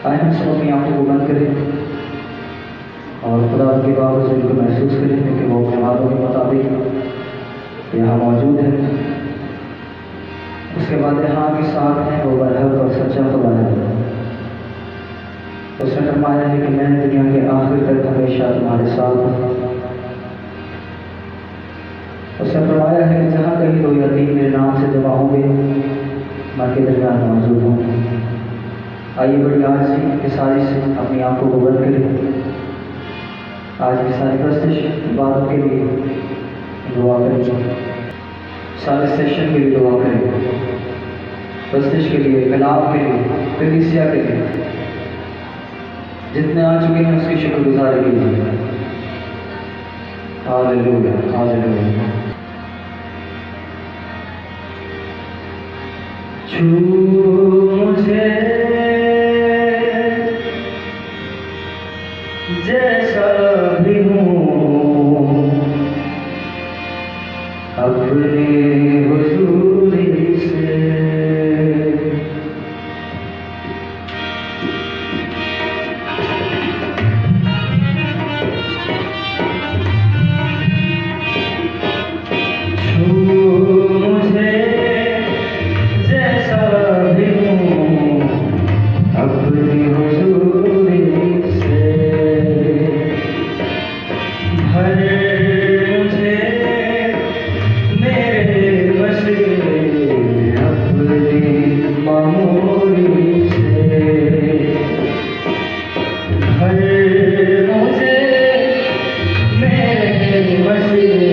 आए हम सब अपनी आंखों को बंद करें और खुदा की बावजूद को महसूस करें क्योंकि वो अपने वादों के मुताबिक यहाँ मौजूद है। उसके बाद यहाँ के साथ हैं वो बरहक और सच्चा खुदा है। उसने फरमाया है कि मैं दुनिया के आखिर तक हमेशा तुम्हारे साथ हूँ। उसने फरमाया है कि जहाँ कहीं दो या तीन मेरे नाम से जमा होंगे मैं के दरमियान मौजूद हूँ। आइए बड़ी आज के सारी से अपनी आंखों को बंद करें। आज की सारी प्रस्तुति बातों के लिए दुआ करें, सारे सेशन के लिए दुआ करें, प्रस्तुति के लिए, कलाम के लिए, कलीसिया के लिए, जितने आ चुके हैं उसकी शुक्रगुजारी कीजिए। Hallelujah, hallelujah. मुझे जैसा भी हूँ अपने हुजूरी से, मुझे जैसा भी हूँ अपनी हुजूरी से, हर मुझे मेरे मसीह अपनी मामूली से, हर मुझे मेरे मसीह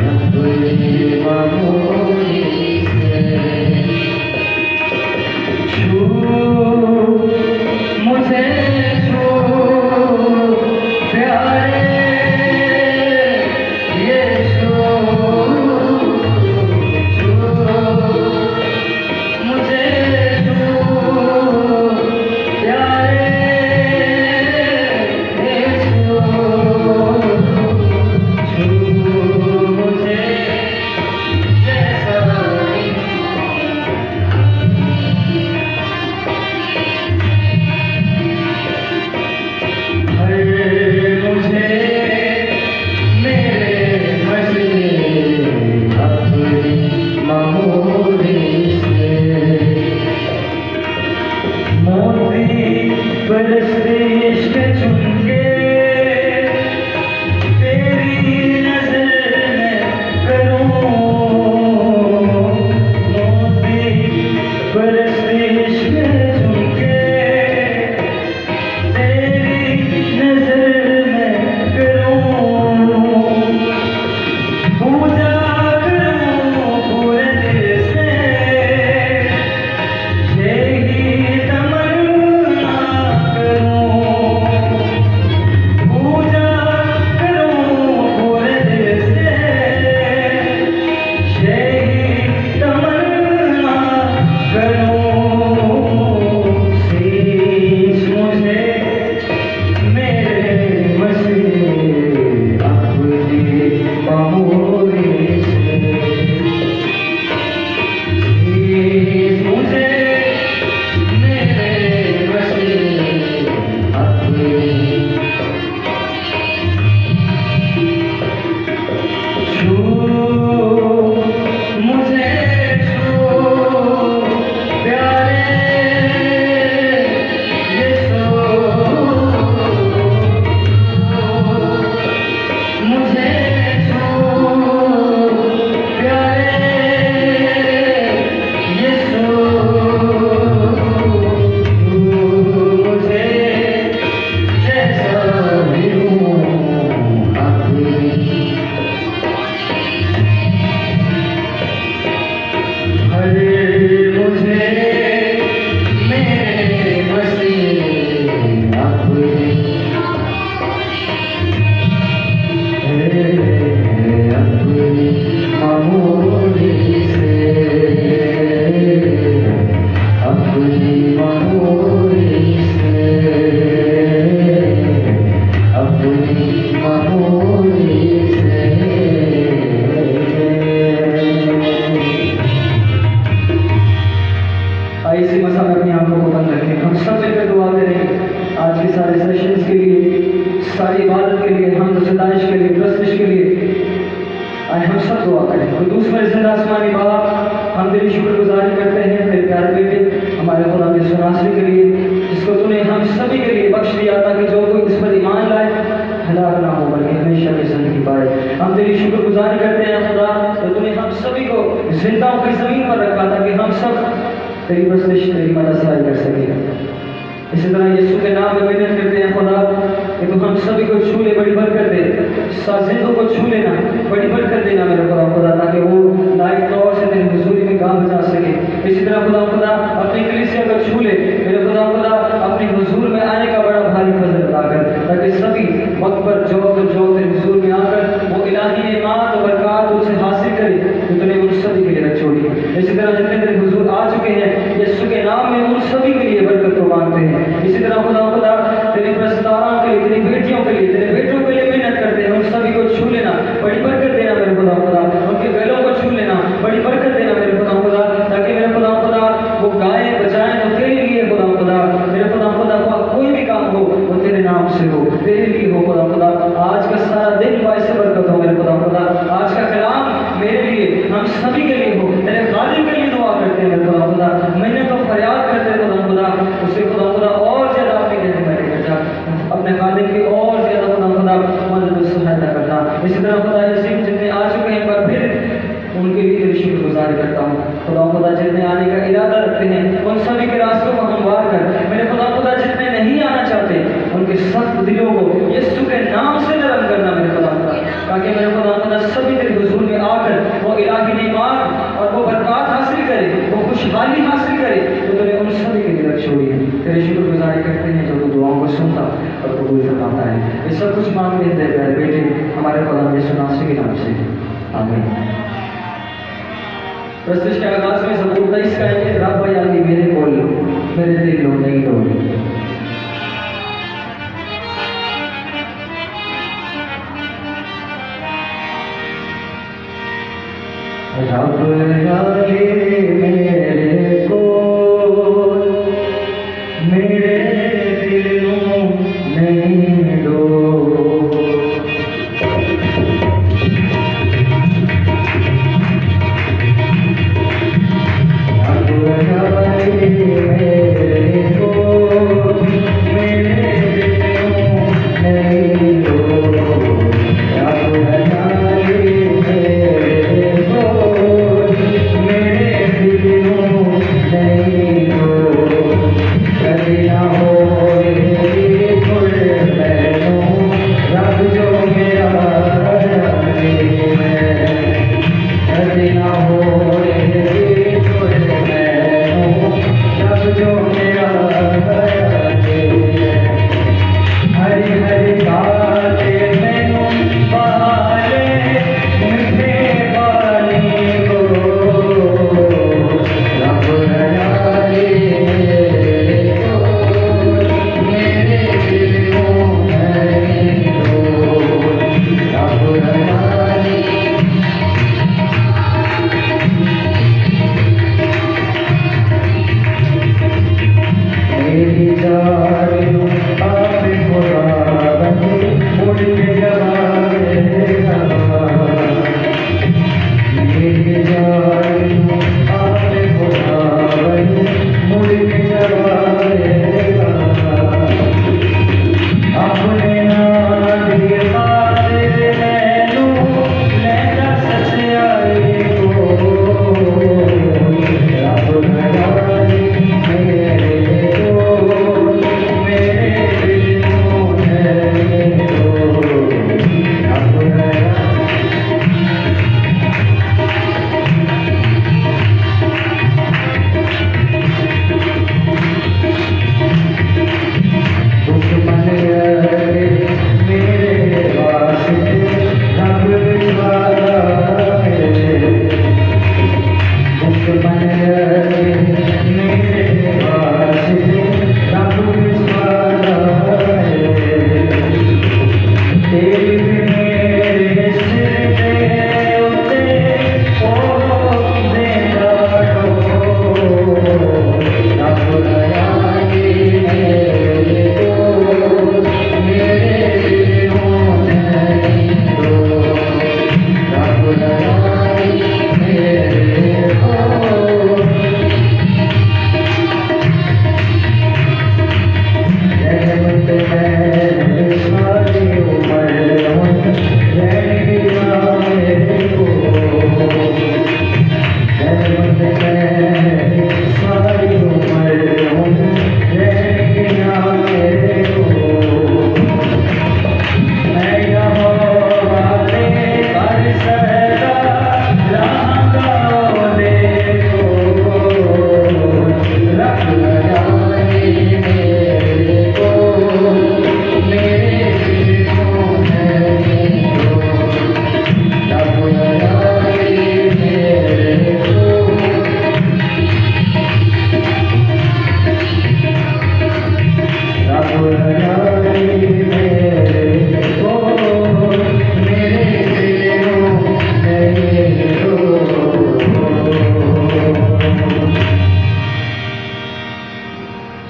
अपनी मामूली से, छू मुझे छू प्यारे यीशु, छू मुझे छू प्यारे यीशु, छू मुझे जैसा pero आइए इसी मसा में अपनी आंखों को बंद रखें, हम सब मिलकर दुआ करें आज के सारे सेशंस के लिए, सारी इबादत के लिए, हम सदाइश के लिए, प्रस्तिश के लिए। आए हम सब दुआ करें। और दूसरे जिंदा आसमानी बाप, हम तेरी शुक्रगुजारी करते हैं तेरे प्यारे बेटे हमारे खुदा के सुनासी के लिए, जिसको तूने हम सभी के लिए बख्श दिया ताकि जो कोई इस पर ईमान लाए हलाक ना हो बल्कि हमेशा की जिंदगी पाए। हम तेरी शुक्रगुजारी करते हैं खुदा, तो तूने हम सभी को जिंदाओं की जमीन पर रखा ताकि हम सब तेरी बख्शिश तेरी मदद कर सके। इसी तरह यीशु के नाम में विनती करते हैं खुदा कि तू हम सभी को छू ले, बड़ी बरकत दे, साजिदों को छू लेना, बड़ी बरकत देना मेरे खुदा ताकि वो लाइक तौर से तेरी हुजूरी में गा बजा सके। इसी तरह खुदा अपनी कलीसिया को छू ले मेरे खुदा अपने हुजूर में आने का बड़ा भारी फजल अता कर ताकि सभी वक्त पर जो तेरे हुजूर में आकर वो इलाही नेमात और बरकत उनसे हासिल करे तो तूने उन सभी के लिए रख छोड़ी। इसी तरह जितने तेरे हुजूर आ चुके हैं यीशु के नाम में उन सभी के लिए बरकत को मांगते हैं। इसी तरह खुदा तेरी प्रस्तावों के लिए, तेरी बेटियों के लिए, तेरे बेटों के लिए मेहनत करते हैं, उन सभी को छू लेना, बड़ी बरकत देना मेरे खुदा, उनके गलों को छू लेना, बड़ी बरकत देना मेरे खुदा ताकि मेरे खुदा वो गाएं बजाएं तो तेरे लिए खुदा मेरे खुदा कोई भी काम हो वो तेरे नाम से हो, तेरे लिए हो खुदा। आज का सारा दिन बाइस बरकत हो मेरे खुदा, आज का कलाम मेरे लिए, हम सभी के लिए हो, तेरे खादिम के लिए दुआ करते हैं मेरे खुदा। मैंने तो फरियाद करते हैं खुदा उसे खुदा और ज्यादा अपने कहने में लेकर जा, अपने खादिम की और ज्यादा खुदा मदद सहायता करना। इसी तरह खुदा नसीब जितने आ चुके हैं पर फिर उनके लिए तेरी शुक्रगुजारी करता हूँ खुदा जितने आने का इरादा रखते हैं उन सभी के रास्तों को हमवार कर मेरे खुदा जितने नहीं आना चाहते उनके सख्त दिलों को यीशु के नाम से नरम करना मेरे खुदा ताकि मेरे खुदा सभी तेरे हुजूर में आकर वो इलाही नेमात और वो बरकत हासिल करे, वो खुशहाली हासिल करे तो तूने उन सभी के लिए रख छोड़ी है। तेरे शुक्रगुजारी करते हैं जो तू दुआओं को सुनता और कबूल फरमाता है। ये सब कुछ मांगते हैं तेरे प्यारे बेटे हमारे खुदा यीशु नासरी के नाम से, आमीन। प्रस्तुत के आगाज में ज़बूर 23 का है रब यानी मेरे बोल मेरे दिल लो नहीं डोले। रब यानी मेरे बोल मेरे दिल लो नहीं डोले। जो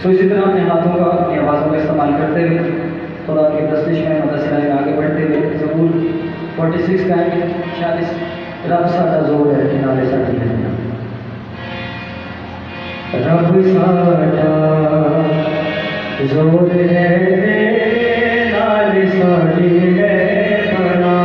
सो इसी तरह अपने हाथों का अपनी आवाज़ों का इस्तेमाल करते हुए खुदा की प्रस्तिश में मदद सिलाई में आगे बढ़ते हुए ज़बूर 46 का 46 रब साडा जोर है किनारे साडी है रब साडा जोर है नाले साडी है बड़ा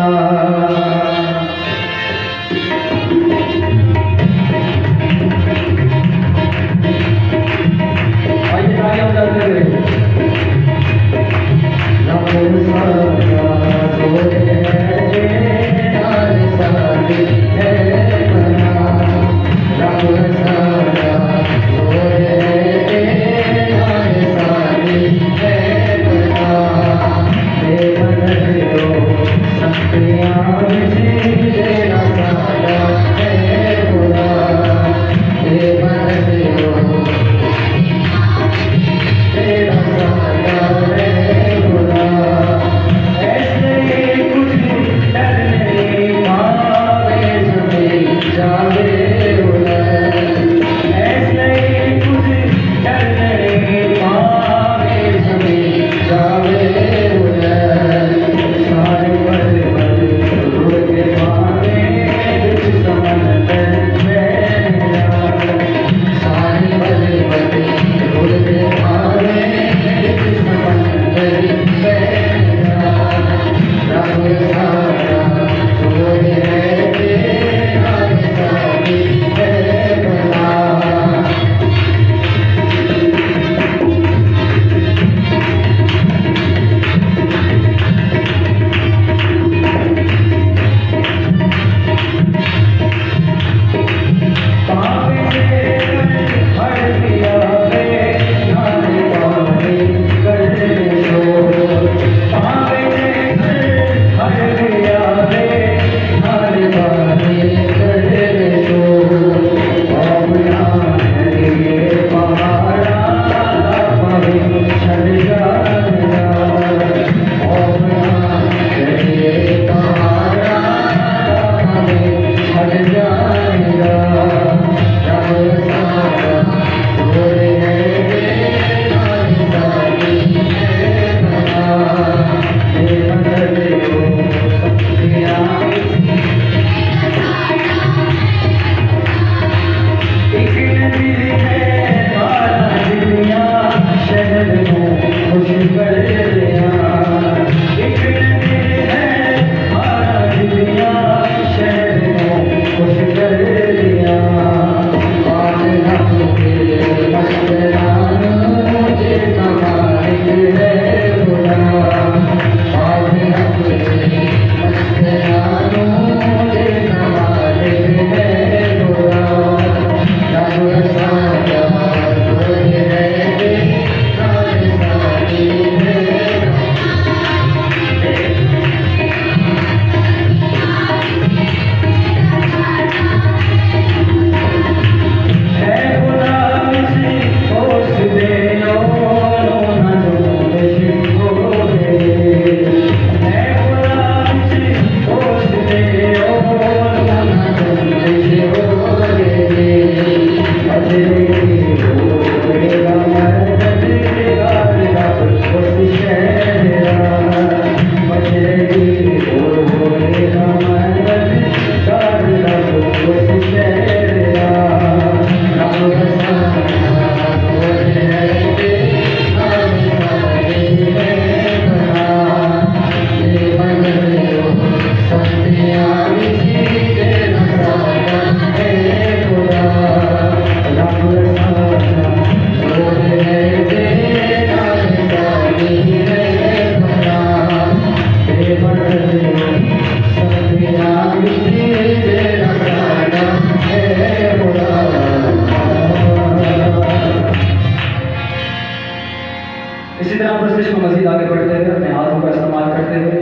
इसी तरह प्रस्तिश को मजीद आगे बढ़ते हुए अपने हाथों का इस्तेमाल करते हुए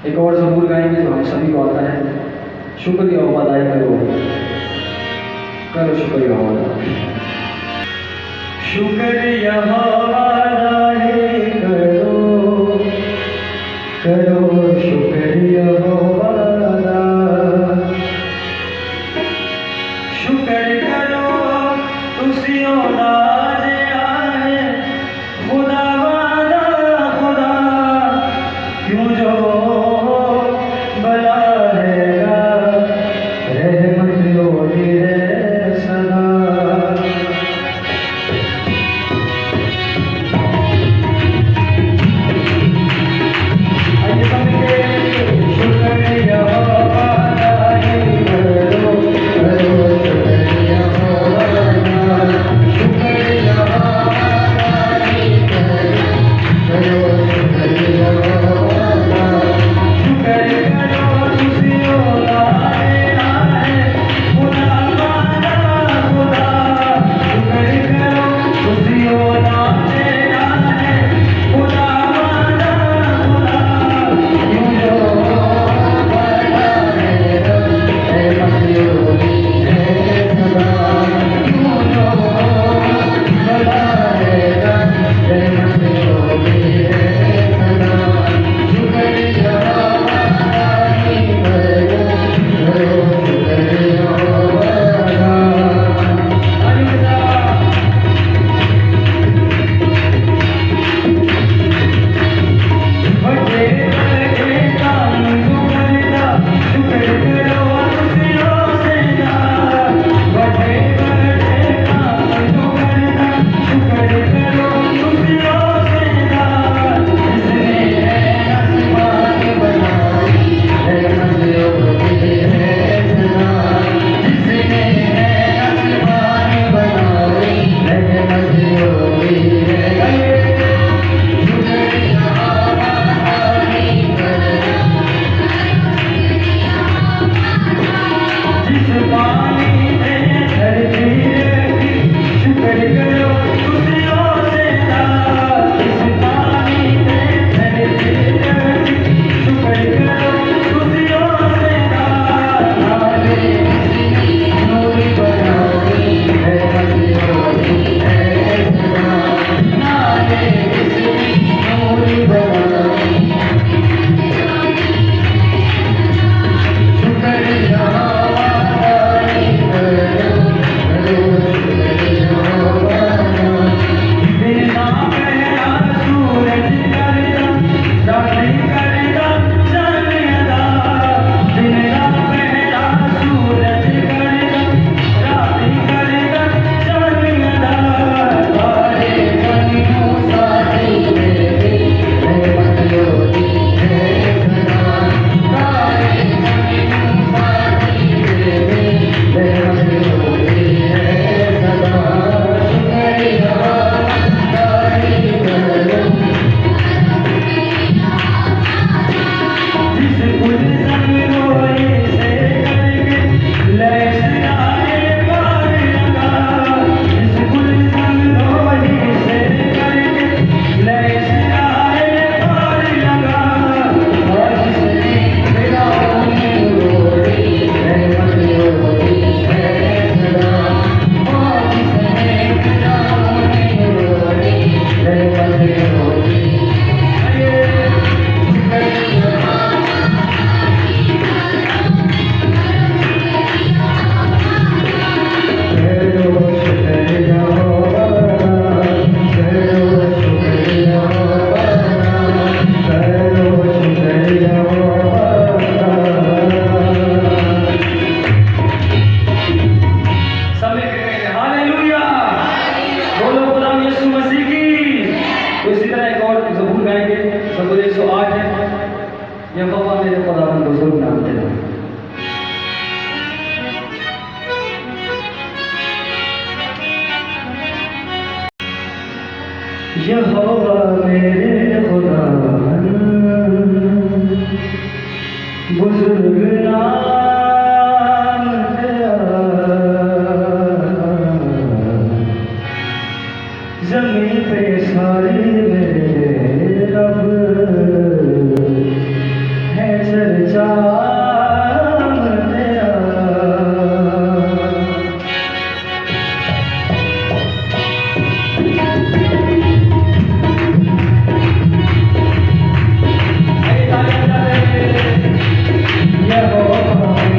एक और ज़बूर गाएंगे जो हम सभी को आता है। शुक्रिया वफादारी करो करो शुक्रिया वफादारी शुक्रिया वफादारी करो करो शुक्रिया वफादारी शुक्र करो तुसियो नाज आए खुदा वाला खुदा क्यों जो बला रहेगा रहमत होती है सदा। यहोवा मेरे खुदा बुजुर्ग नाम तेरा, ज़मीं पे सारी मेरे रब है चर्चा तेरा। यहोवा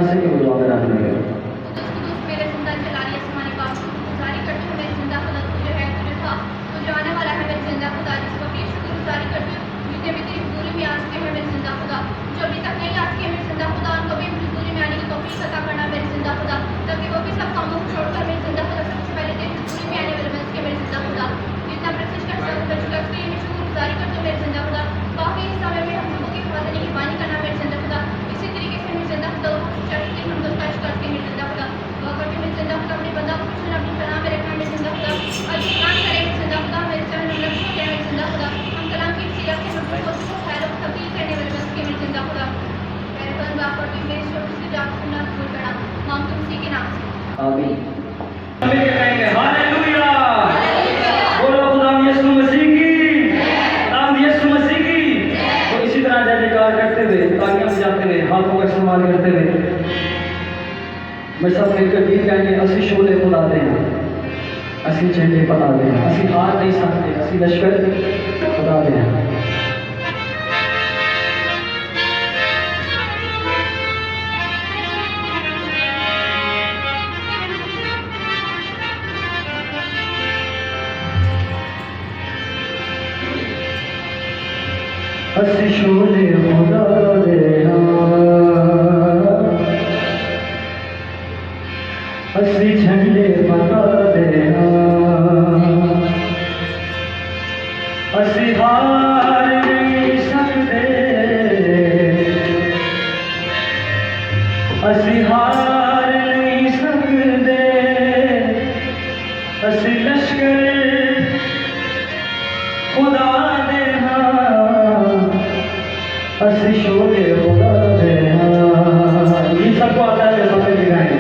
से कि वो दुआ में रख लेंगे। कुदुस मेरे जिंदा जलाली आसमानी बाप गुजारी करती हूँ मेरे जिंदा खुदा तू जो है तुझे था तो जो आने वाला है मेरे जिंदा खुदा जिसको भी शुक्रगुजारी करती हूँ जितने भी तेरी हजूरी में आ चुके हैं मेरे जिंदा खुदा जो अभी तक नहीं आ चुके मेरे जिंदा खुदा उनको भी हजूरी में आने की तौफीक अता करना मेरे जिंदा खुदा ताकि वो भी सब कामों को छोड़कर मेरे जिंदा खुदा सबसे पहले तेरी हजूरी में आने वाले बन सके मेरे जिंदा खुदा जितना प्रेसिज कर चुका उसके लिए मैं शुक्रगुजारी करती हूँ मेरे जिंदा खुदा बाकी इस समय में हम लोगों की हिफाजत की बानी करना मेरे जिंदा खुदा इसी तरीके से मेरे जिंदा खुदा चाहिए हम दोस्त करके मेरे जिंदा खुदा दुआ करके मेरे जिंदा खुदा अपने बंदा को कुछ अपनी पनाह में रखना मेरे जिंदा खुदा आज कुरान करे मेरे जिंदा खुदा मेरे चरण में लफ्ज़ हो गया मेरे जिंदा खुदा हम कलाम की सीरत के हम को खैर और तब्दील करने वाले बस के मेरे जिंदा खुदा मेरे बंदा पर भी मेरे छोटे से जाकर सुनना भूल करना मांग तुम उसी के नाम से आमीन। मिलके कहेंगे हालेलुया, बोलो खुदा यीशु मसीह की, नाम यीशु मसीह की। तो इसी तरह जय जयकार करते हुए, तालियां बजाते हुए, हाथों का इस्तेमाल करते हुए मैं सब मिलकर गीत गाएंगे। असी शोले खुदाते हैं, असी झंडे पताते हैं, असी हार नहीं सकते, असी लश्कर खुदाते हैं। असी शोले खुदा दे असी झंडे पता दे असी हार नहीं सकते, असी हार नहीं सकते, असी लश्कर खुदा दे असी शोले खुदा दे। ये सबको आता है, सबसे दिखाएंगे।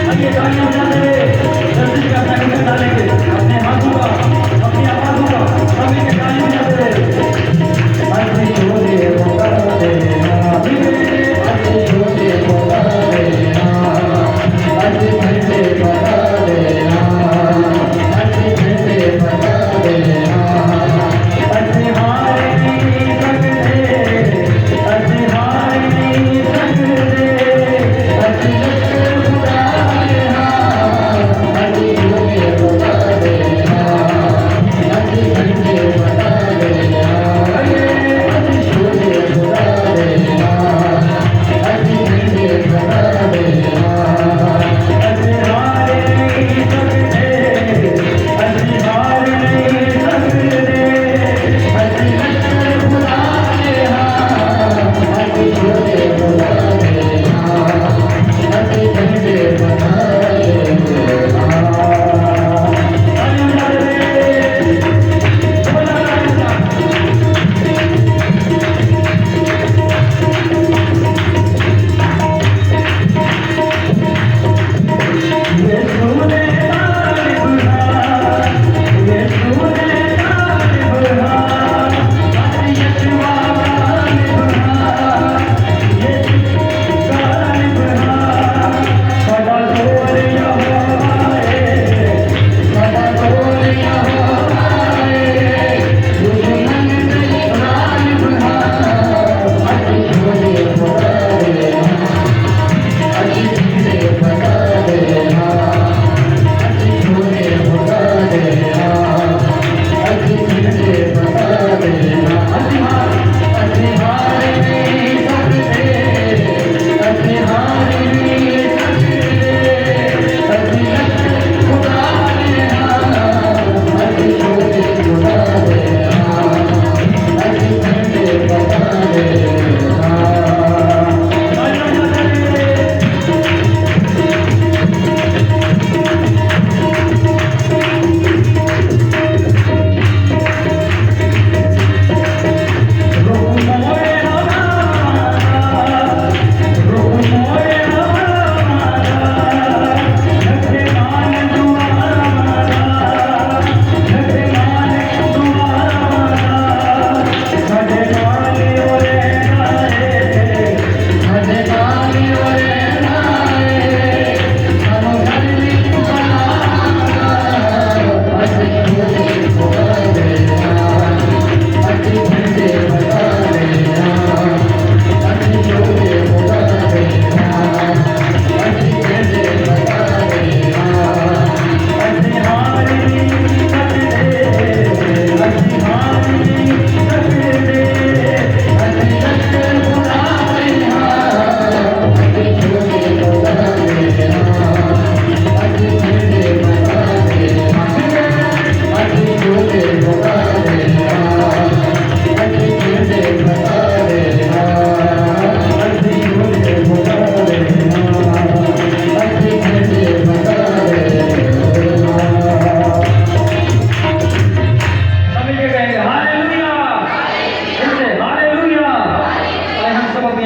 आइए तालियां बजाते हुए जल्दी का तालियां डालेंगे, अपने हाथों का, अपनी आवाज़ों का, सभी के तालियां बजाते हुए असी शोले खुदा दे, असी शोले खुदा दे, असी झंडे पता दे, असी झंडे पता दे, असी हार नहीं सकते, असी हार नहीं सकते, असी लश्कर खुदा दे,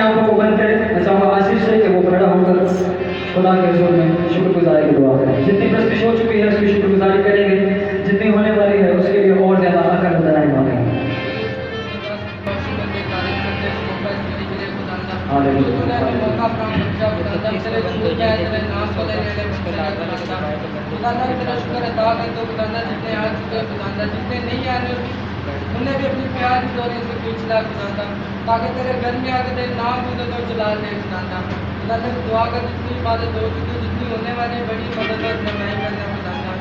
आंखों को बंद करें। मैं चाहूँगा आशीष से कि वो खड़ा होकर खुदा के हजूर में शुक्रगुजारी की दुआ करें। जितनी प्रस्तुति हो चुकी है उसकी शुक्रगुजारी करेंगे, जितनी होने वाली है उसके लिए और ज़्यादा आकर बताना मांगेंगे। उन्हें भी अपनी प्यार की डोरी से खींचना खुदाता, ताकि तेरे घर में आके तेरे नाम की तो चला दे खुदाता। खुदाता दुआ कर जितनी इबादत हो चुकी जितनी होने वाली बड़ी मदद और रहनुमाई करना खुदाता।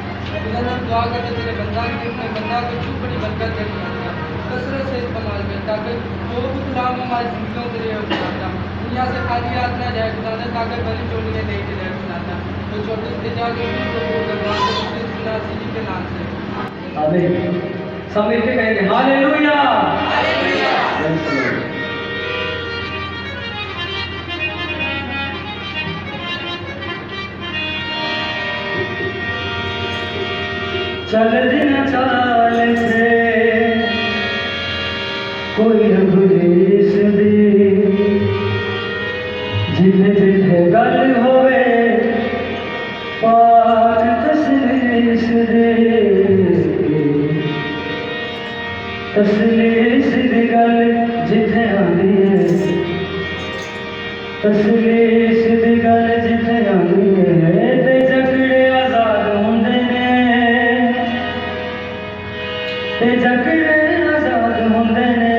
खुदाता दुआ कर तेरे बंदा की अपने बंदा को खूब बड़ी बरकत दे खुदाता, कसरत से इस्तेमाल कर, ताकि जो भी गुलाम हमारी जिंदगियों के लिए खुदाता दुनिया से खाली हाथ न जाए खुदाता, ताकि बड़ी चोटियाँ नहीं जाए खुदाता। तो छोटे से जाके के नाम से आमीन। सब मिलके कहेंगे हालेलुया। चल दिन चाल से कोई रघुदेश दे, जिथे जिथे गल होवे पाठ तसलीस दे, तसलीस दी गल जिथे आंदी है, तसलीस दी गल जिथे आंदी है, ते जकड़े आजाद हुंदे ने, ते जकड़े आजाद हुंदे ने।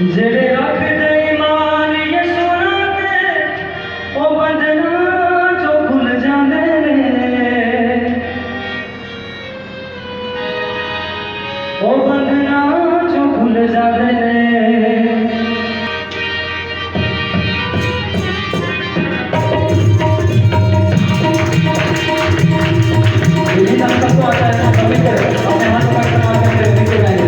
जेड़े रखदे ईमान यसुना ते ओ बंदना जो भुल जांदे ने, ओ बंदना जो भुल जांदे ने। यही हम सबको आता है, सब मिलकर अपने हाथों का इस्तेमाल करके नीचे गाएंगे।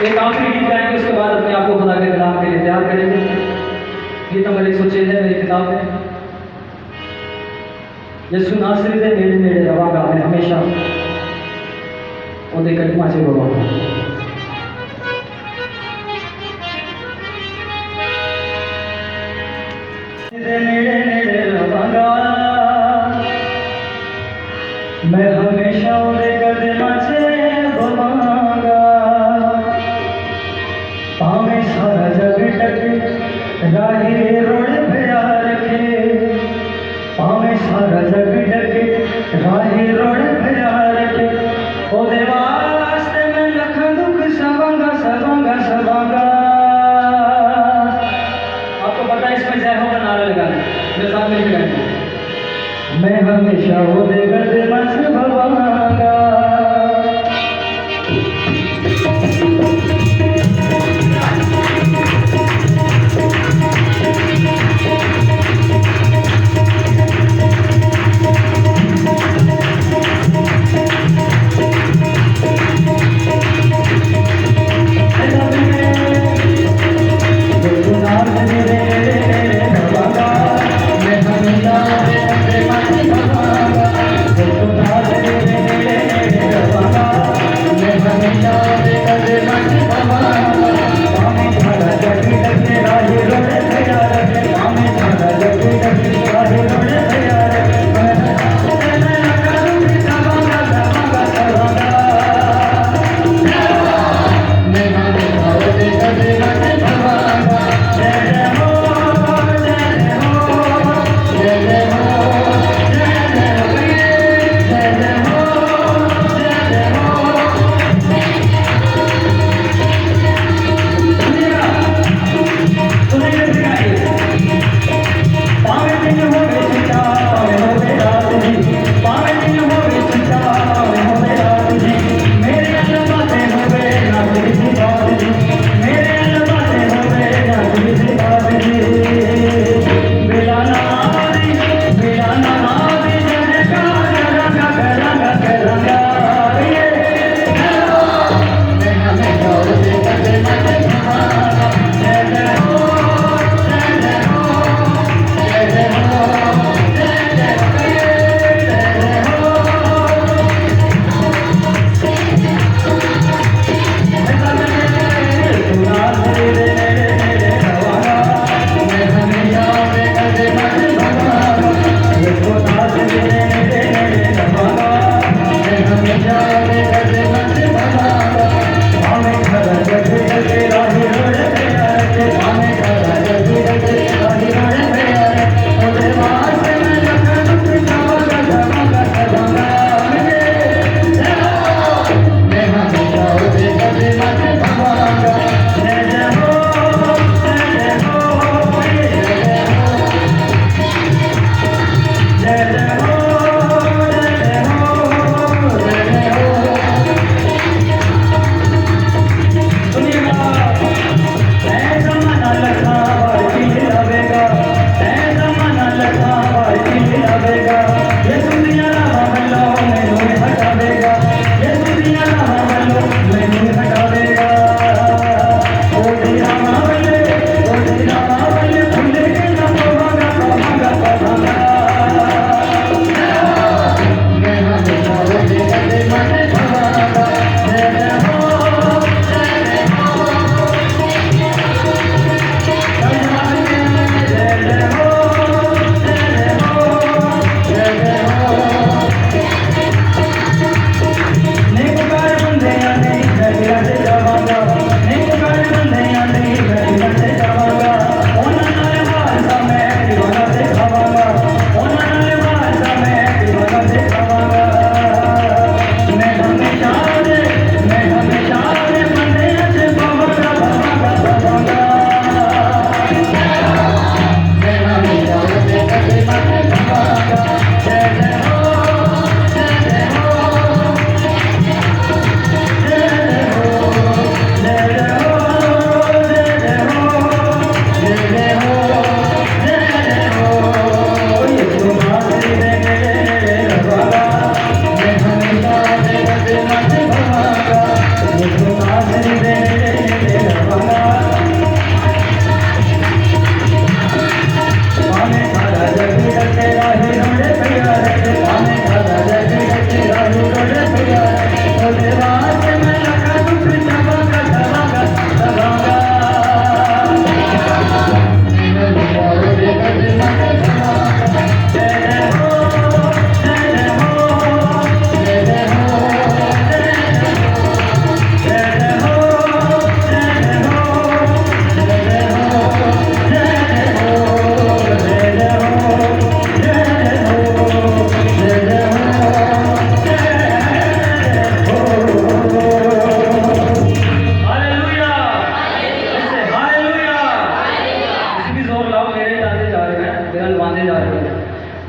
एक आखिरी गीत गाएंगे, उसके बाद अपने आप को खुदा के कलाम के लिए तैयार करेंगे। गीत नंबर 106 है मेरी किताब में। यसु नासरी दे नेड़े नेड़े रवांगा मैं हमेशा ओदे कदमां च रवांगा। नेड़े नेड़े रवांगा मैं हमेशा ओदे कदमां च रवांगा। भावें सारा जग टके राही रोड़ भया रखे, भावें सारा जग टके राही रोड़ भया रखे, ओदे वास्ते मैं लख दुख सवांगा सवांगा सवांगा। आपको पता है इसमें जय हो का नारा लगा है, मेरे साथ मिलकर गाएंगे। मैं हमेशा ओदे कदमां च रवांगा।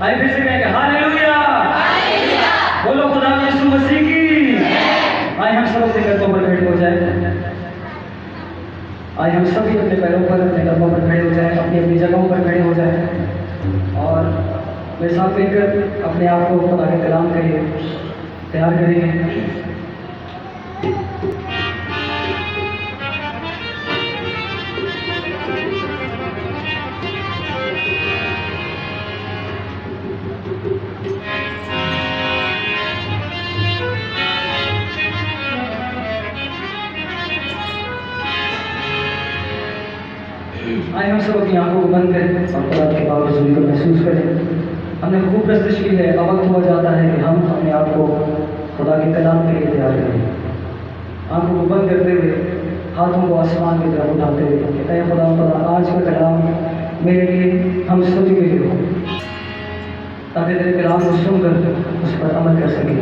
आइए फिर से कहेंगे हालेलुया, बोलो खुदा यीशु मसीह की। आइए हम सब अपने कदमों पर खड़े हो जाए। आइए हम सभी अपने पैरों पर, अपने कदमों पर खड़े हो जाए, अपनी अपनी जगहों पर खड़े हो जाए और मेरे साथ मिलकर अपने आप को खुदा के कलाम के लिए तैयार करेंगे। आइए हम सब अपनी आंखों को बंद करें और खुदा के बावजूद को महसूस करें। हमने खूब प्रस्तुत की है, अब वक्त हुआ जाता है कि हम अपने आप को खुदा के कलाम के लिए तैयार करें। आंखों को बंद करते हुए, हाथों को आसमान की तरफ उठाते हुए कहें खुदा खुदा आज का कलाम मेरे लिए हम सभी के लिए हो, ताकि तेरे कलाम को सुनकर उस पर अमल कर सके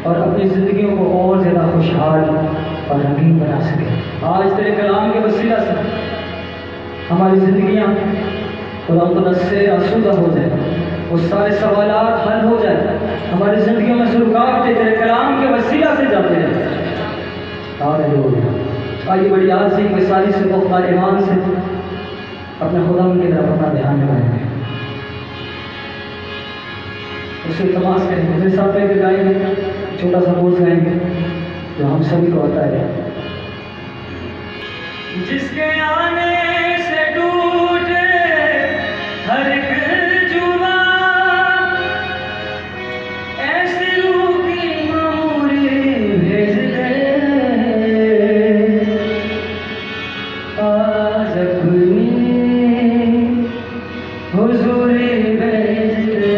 और अपनी ज़िंदगियों को और ज़्यादा खुशहाल और रंगीन बना सके। आज तेरे कलाम के वसीला से हमारी ज़िंदगियाँ खुदा से आसूदा हो जाए, वो सारे सवालात हल हो जाए, हमारी ज़िंदगियों में रुकावटें तेरे कलाम के वसीला से जाते हैं। हालेलुया। आइए बड़ी आज़ी के सारी से पुख्ता ईमान से अपने खुदा की तरफ अपना ध्यान लगाएंगे, उसे तमाश करेंगे। मेरे साथ में गाएंगे, छोटा सा बोल गाएंगे जो हम सभी को आता है। जिसके आने से टूटे हर एक जुबान, ऐसी रूह की मऊरी भेज दे आज अपनी हुजूरी भेज दे।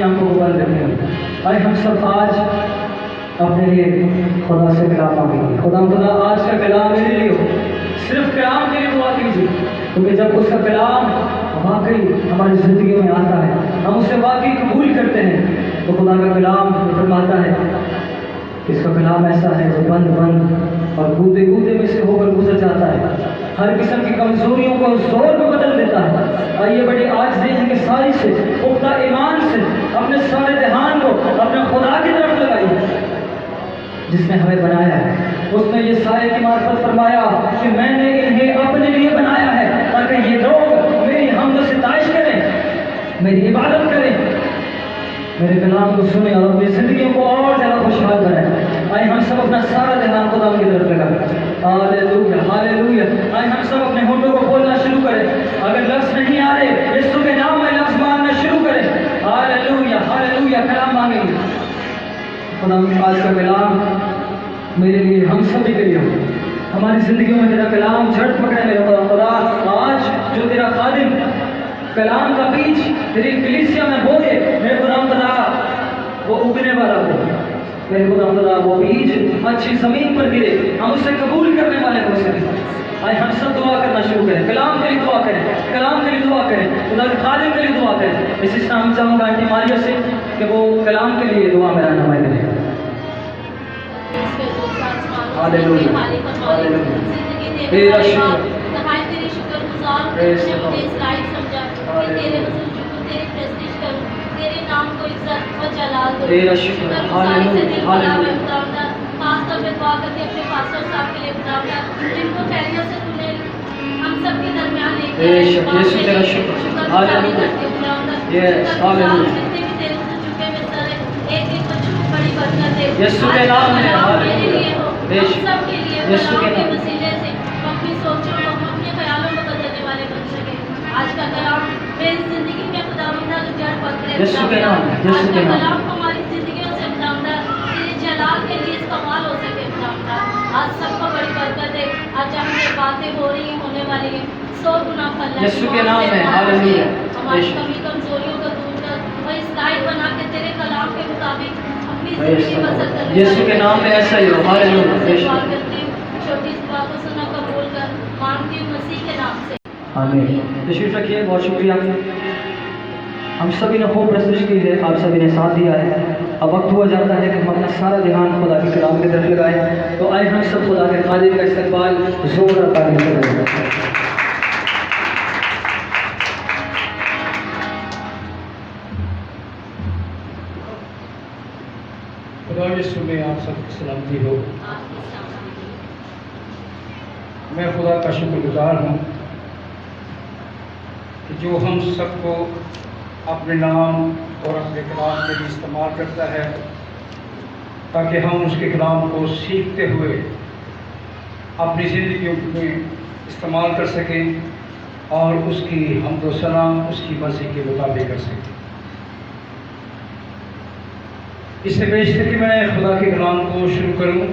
आंखों को बंद रखें। आए हम सब आज अपने लिए खुदा से कलाम मांगेंगे। खुदा आज का कलाम मेरे लिए हो, सिर्फ कलाम के लिए दुआ कीजिए, क्योंकि जब उसका कलाम वाकई हमारी ज़िंदगी में आता है, हम उसे वाकई कबूल करते हैं, तो खुदा का कलाम फरमाता है कि इसका कलाम ऐसा है जो बंद बंद और कूदे कूदे में से होकर गुजर जाता है, हर किस्म की कमजोरियों को जोर में बदल देता है। आइए बड़ी आज देने के सारी से पुख्ता ईमान से अपने सारे ध्यान को अपने खुदा की तरफ लगाइए जिसने हमें बनाया है। उसने ये सारे की मार्फत फरमाया कि मैंने इन्हें अपने लिए बनाया है ताकि ये लोग मेरी हमद व सिताइश करें, मेरी इबादत करें, मेरे कलाम को सुने और अपनी जिंदगी को और ज़्यादा खुशहाल बनाएं। आइए हम सब अपना सारा ध्यान खुदा की तरफ लगाएं। Hallelujah hallelujah. आइए हम सब अपने होठों को बोलना शुरू करें। अगर लफ्ज़ नहीं आ रहे, यीशु के नाम में लफ्ज़ मांगना शुरू करें। Hallelujah hallelujah. कलाम मांगेंगे। खुदा आज का कलाम मेरे लिए, हम सभी के लिए हो। हमारी ज़िंदगियों में तेरा कलाम जड़ पकड़े मेरे खुदा। आज जो तेरा खादिम कलाम का बीज तेरी कलीसिया में बोए, मेरे खुदा वो उगने वाला हो, मेरे खुदा वो बीज अच्छी ज़मीन पर गिरे, हम उसे कबूल करने वाले हो सकें। आइए हम सब दुआ करना शुरू करें, कलाम के लिए दुआ करें, कलाम के लिए दुआ करें, खुदा के खादिम के लिए दुआ करें। इसी शाम चाहूँगा आंटी मारिया से कि वो कलाम के लिए दुआ में रहनुमाई करें। Hallelujah hallelujah. तेरा शुक्र, तेरे शुक्रगुजार मुझे इस लायक समझा कि तेरे हुजूर झुकूं, तेरी प्रेस्टीज करूं, तेरे नाम को इज्जत और जलाल दूं। तेरा शुक्र, हालेलुया हालेलुया। खासतौर पे दुआ करते अपने पास्टर साहब के लिए खुदावंदा, जिनको पहले से तूने हम सब के दरमियान लेके आए। यीशु तेरा शुक्र, हालेलुया यस हालेलुया। जितने भी तेरे हुजूर झुके हुए सर हैं, एक एक को छू बड़ी बरकत दे। यीशु के नाम में हालेलुया। हम यीशु सब के लिए यीशु के कलाम के नाम वसीले से हम अपनी सोचों को, हम अपने ख्यालों को बदलने वाले बन सके। आज का कलाम मेरी जिंदगी में खुदावंदा जड़ पकड़े। यीशु के नाम आज यीशु का के नाम। कलाम हमारी जिंदगियों से खुदावंदा तेरे जलाल के लिए इस्तेमाल हो सके। खुदावंदा आज सबको बड़ी बरकत है। आज हमें बातें हो रही हैं, होने वाली हैं, 100 गुना फल है। यीशु के नाम में हालेलुया। हमारी कमी कमजोरियों को दूर कर और इस लायक बना के तेरे कलाम के मुताबिक अपनी जिंदगी बसर करने यीशु के नाम में ऐसा ही हो। हालेलुया। छोटी सी बात को सुना कबूल कर मांगती हूँ मसीह के नाम से। आमीन। तशरीफ रखिए, बहुत शुक्रिया। हम सभी ने खूब प्रस्तुत की है, आप सभी ने साथ दिया है। अब वक्त हुआ जाता है कि हम अपना सारा ध्यान खुदा के कलाम की तरफ लगाएं। तो आए हम सब खुदा के खादिम का इस्तकबाल जोर और तारीफ से करें। खुदा यीशु में आप सबकी सलामती हो। मैं खुदा का शुक्रगुजार हूँ कि जो हम सबको अपने नाम और अपने कलाम के लिए इस्तेमाल करता है ताकि हम उसके कलाम को सीखते हुए अपनी ज़िंदगी में इस्तेमाल कर सकें और उसकी हम्द व सना उसकी मर्ज़ी के मुताबिक कर सकें। इससे बेशतर कि मैं खुदा के कलाम को शुरू करूं,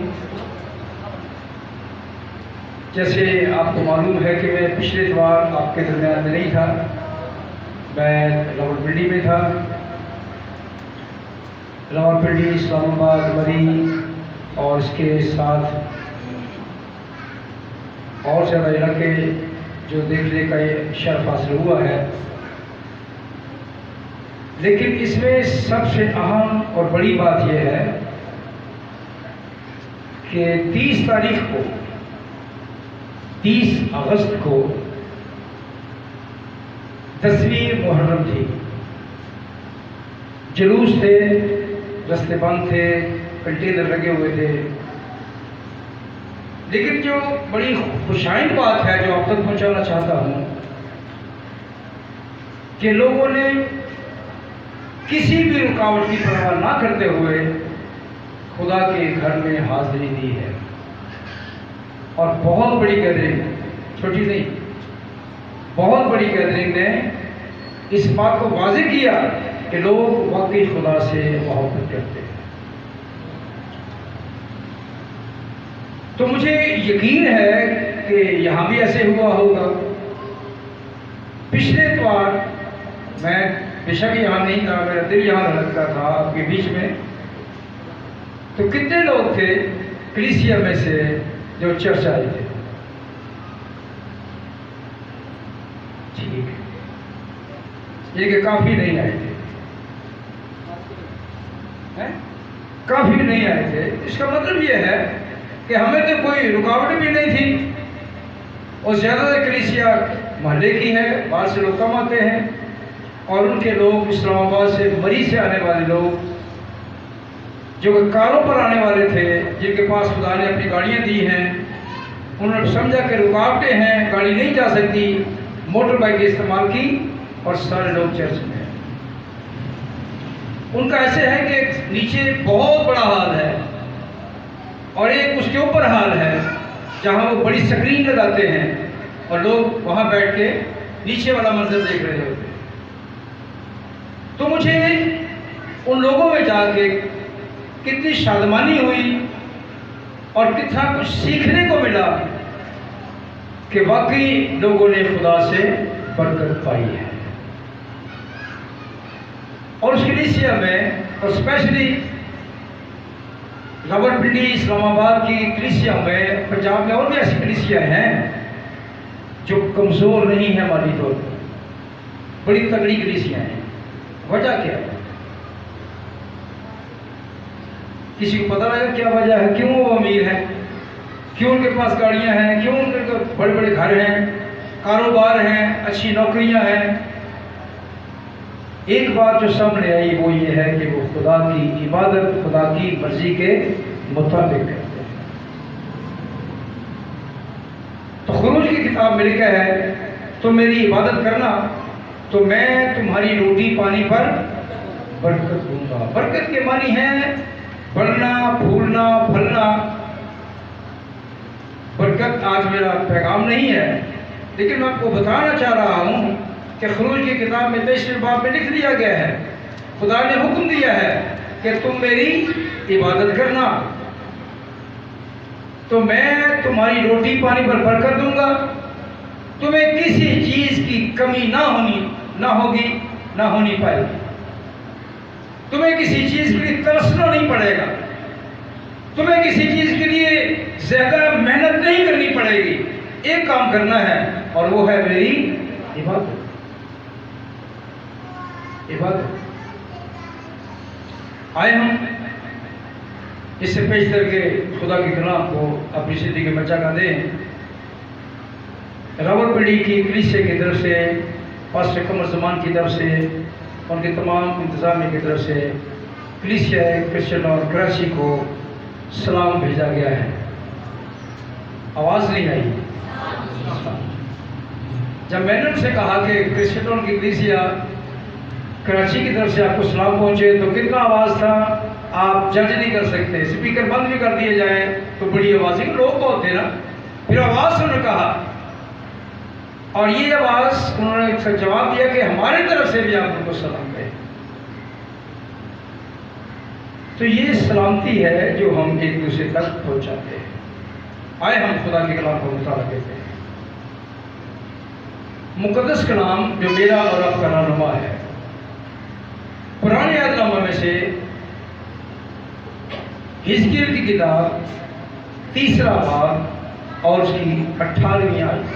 जैसे आपको मालूम है कि मैं पिछले इतवार आपके दरमियान में नहीं था, मैं रावलपिंडी में था। रावलपिंडी, इस्लामाबाद, मरी और इसके साथ और ज़्यादा इलाके जो देखने का ये शर्फ हासिल हुआ है। लेकिन इसमें सबसे अहम और बड़ी बात यह है कि 30 तारीख को 30 अगस्त को 10वीं मुहर्रम थी। जुलूस थे, रास्ते बंद थे, कंटेनर लगे हुए थे। लेकिन जो बड़ी खुशाइन बात है जो आप तक पहुंचाना चाहता हूं कि लोगों ने किसी भी रुकावट की परवाह ना करते हुए खुदा के घर में हाजिरी दी है। और बहुत बड़ी गैदरिंग, छोटी नहीं, बहुत बड़ी गैदरिंग ने इस बात को वाज़ेह किया कि लोग वाकई खुदा से मोहब्बत करते हैं। तो मुझे यकीन है कि यहाँ भी ऐसे हुआ होगा। पिछले इतवार मैं बेशक यहाँ नहीं था, मेरा दिल यहाँ धड़कता था आपके बीच में। तो कितने लोग थे कलीसिया में से जो चर्च आए थे? ठीक है, ये कि काफी नहीं आए थे, हैं? काफी नहीं आए थे। इसका मतलब ये है कि हमें तो कोई रुकावट भी नहीं थी, और ज़्यादातर कलीसिया मोहल्ले की है, बाहर से लोग कम आते हैं, और उनके लोग इस्लामाबाद से, मरी से आने वाले लोग जो कारों पर आने वाले थे, जिनके पास खुदा ने अपनी गाड़ियाँ दी हैं, उन्होंने समझा कि रुकावटें हैं, गाड़ी नहीं जा सकती, मोटर बाइक इस्तेमाल की और सारे लोग चर्च में हैं। उनका ऐसे है कि नीचे बहुत बड़ा हॉल है और एक उसके ऊपर हॉल है जहाँ वो बड़ी स्क्रीन लगाते हैं और लोग वहाँ बैठ के नीचे वाला मंजर देख रहे होते हैं। तो मुझे उन लोगों में जाके कितनी शादमानी हुई और कितना कुछ सीखने को मिला कि वाकई लोगों ने खुदा से बरकत पाई है। और उस कलीसिया में, और स्पेशली रावलपिंडी इस्लामाबाद की कलीसिया में, पंजाब में और भी ऐसी कलीसिया हैं जो कमज़ोर नहीं है माली तौर पर, बड़ी तगड़ी कलीसिया हैं। वजह क्या है? किसी को पता लगा क्या वजह है? क्यों वो अमीर है? क्यों उनके पास गाड़ियां हैं? क्यों उनके बड़े बड़े घर हैं, कारोबार हैं, अच्छी नौकरियां हैं? एक बात जो सामने आई वो ये है कि वो खुदा की इबादत, खुदा की मर्जी के मुताबिक करते हैं। तो खुरूज की किताब में लिखा है, तुम मेरी इबादत करना तो मैं तुम्हारी रोटी पानी पर बरकत दूंगा। बरकत के मानी है बढ़ना, फूलना, फलना। बरकत आज मेरा पैगाम नहीं है, लेकिन मैं आपको बताना चाह रहा हूँ कि खुरूज की किताब में 23वें बाब में लिख दिया गया है, खुदा ने हुक्म दिया है कि तुम मेरी इबादत करना तो मैं तुम्हारी रोटी पानी पर बरकत दूंगा, तुम्हें किसी चीज की कमी ना होगी, ना होनी पाएगी, तुम्हें किसी चीज के लिए तरसना नहीं पड़ेगा, तुम्हें किसी चीज के लिए ज्यादा मेहनत नहीं करनी पड़ेगी। एक काम करना है और वो है मेरी इबादत। इबादत आए हम इससे पेश करके खुदा के कलाम को अपनी जिंदगी में जगह दें। रावलपिंडी की कलीसिया की तरफ से, पास्टर कमर ज़मान की तरफ से, उनके तमाम इंतजामिया की तरफ से कलीसिया क्रिश्चियन और कराची को सलाम भेजा गया है। आवाज़ नहीं आई। जब मैंने उनसे कहा कि क्रिश्चियनों की कलीसिया कराची की तरफ से आपको सलाम पहुंचे, तो कितना आवाज़ था आप जज नहीं कर सकते। स्पीकर बंद भी कर दिए जाए तो बड़ी आवाज़, लोग बहुत थे ना। फिर आवाज़ से उन्होंने कहा, और ये आवाज़ उन्होंने जवाब दिया कि हमारी तरफ से भी आप उनको सलाम करें। तो ये सलामती है जो हम एक दूसरे तक पहुंचाते हैं। आए हम खुदा के कलाम को मुताला देते हैं। मुकद्दस कलाम जो मेरा और आपका रहनुमा है, पुराने यादनामा में से हिजकिय्याह की किताब 3रा बाब और उसकी 18वीं आयत।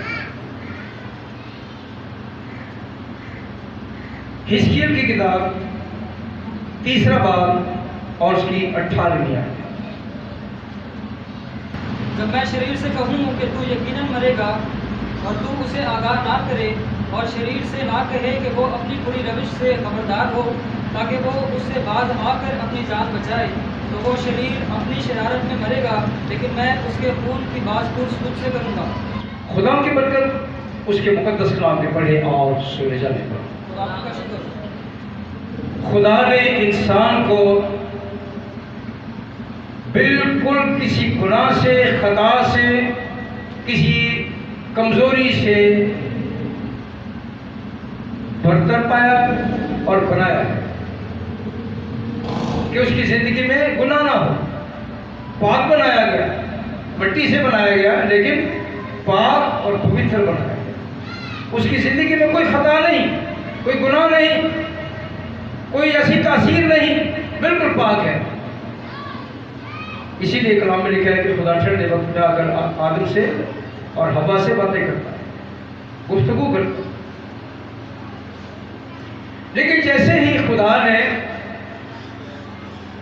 हिजकिय्याह की किताब 3रा बाब और उसकी 18वीं आयत। जब मैं शरीर से कहूँ कि तू यकीनन मरेगा और तू उसे आगाह ना करे और शरीर से ना कहे कि वो अपनी बुरी रविश से खबरदार हो, ताकि वो उससे बाद आकर अपनी जान बचाए, तो वो शरीर अपनी शरारत में मरेगा, लेकिन मैं उसके खून की बाज़पुर्स खुद से करूँगा। खुदा की बरकत उसके मुकद्दस कलाम के पढ़े और सुने जाने पर। खुदा का शुक्र। खुदा ने इंसान को बिल्कुल किसी गुनाह से, खता से, किसी कमजोरी से बरतर पाया और बनाया है कि उसकी जिंदगी में गुनाह ना हो। पाक बनाया गया, मिट्टी से बनाया गया, लेकिन पाक और पवित्र बनाया गया। उसकी जिंदगी में कोई खता नहीं, कोई गुनाह नहीं, कोई ऐसी तासीर नहीं, बिल्कुल पाक है। इसीलिए कलाम में लिखा है कि खुदा ठंडे वक्त में आकर आदम से और हवा से बातें करता है, गुफ्तगू करता है। लेकिन जैसे ही खुदा ने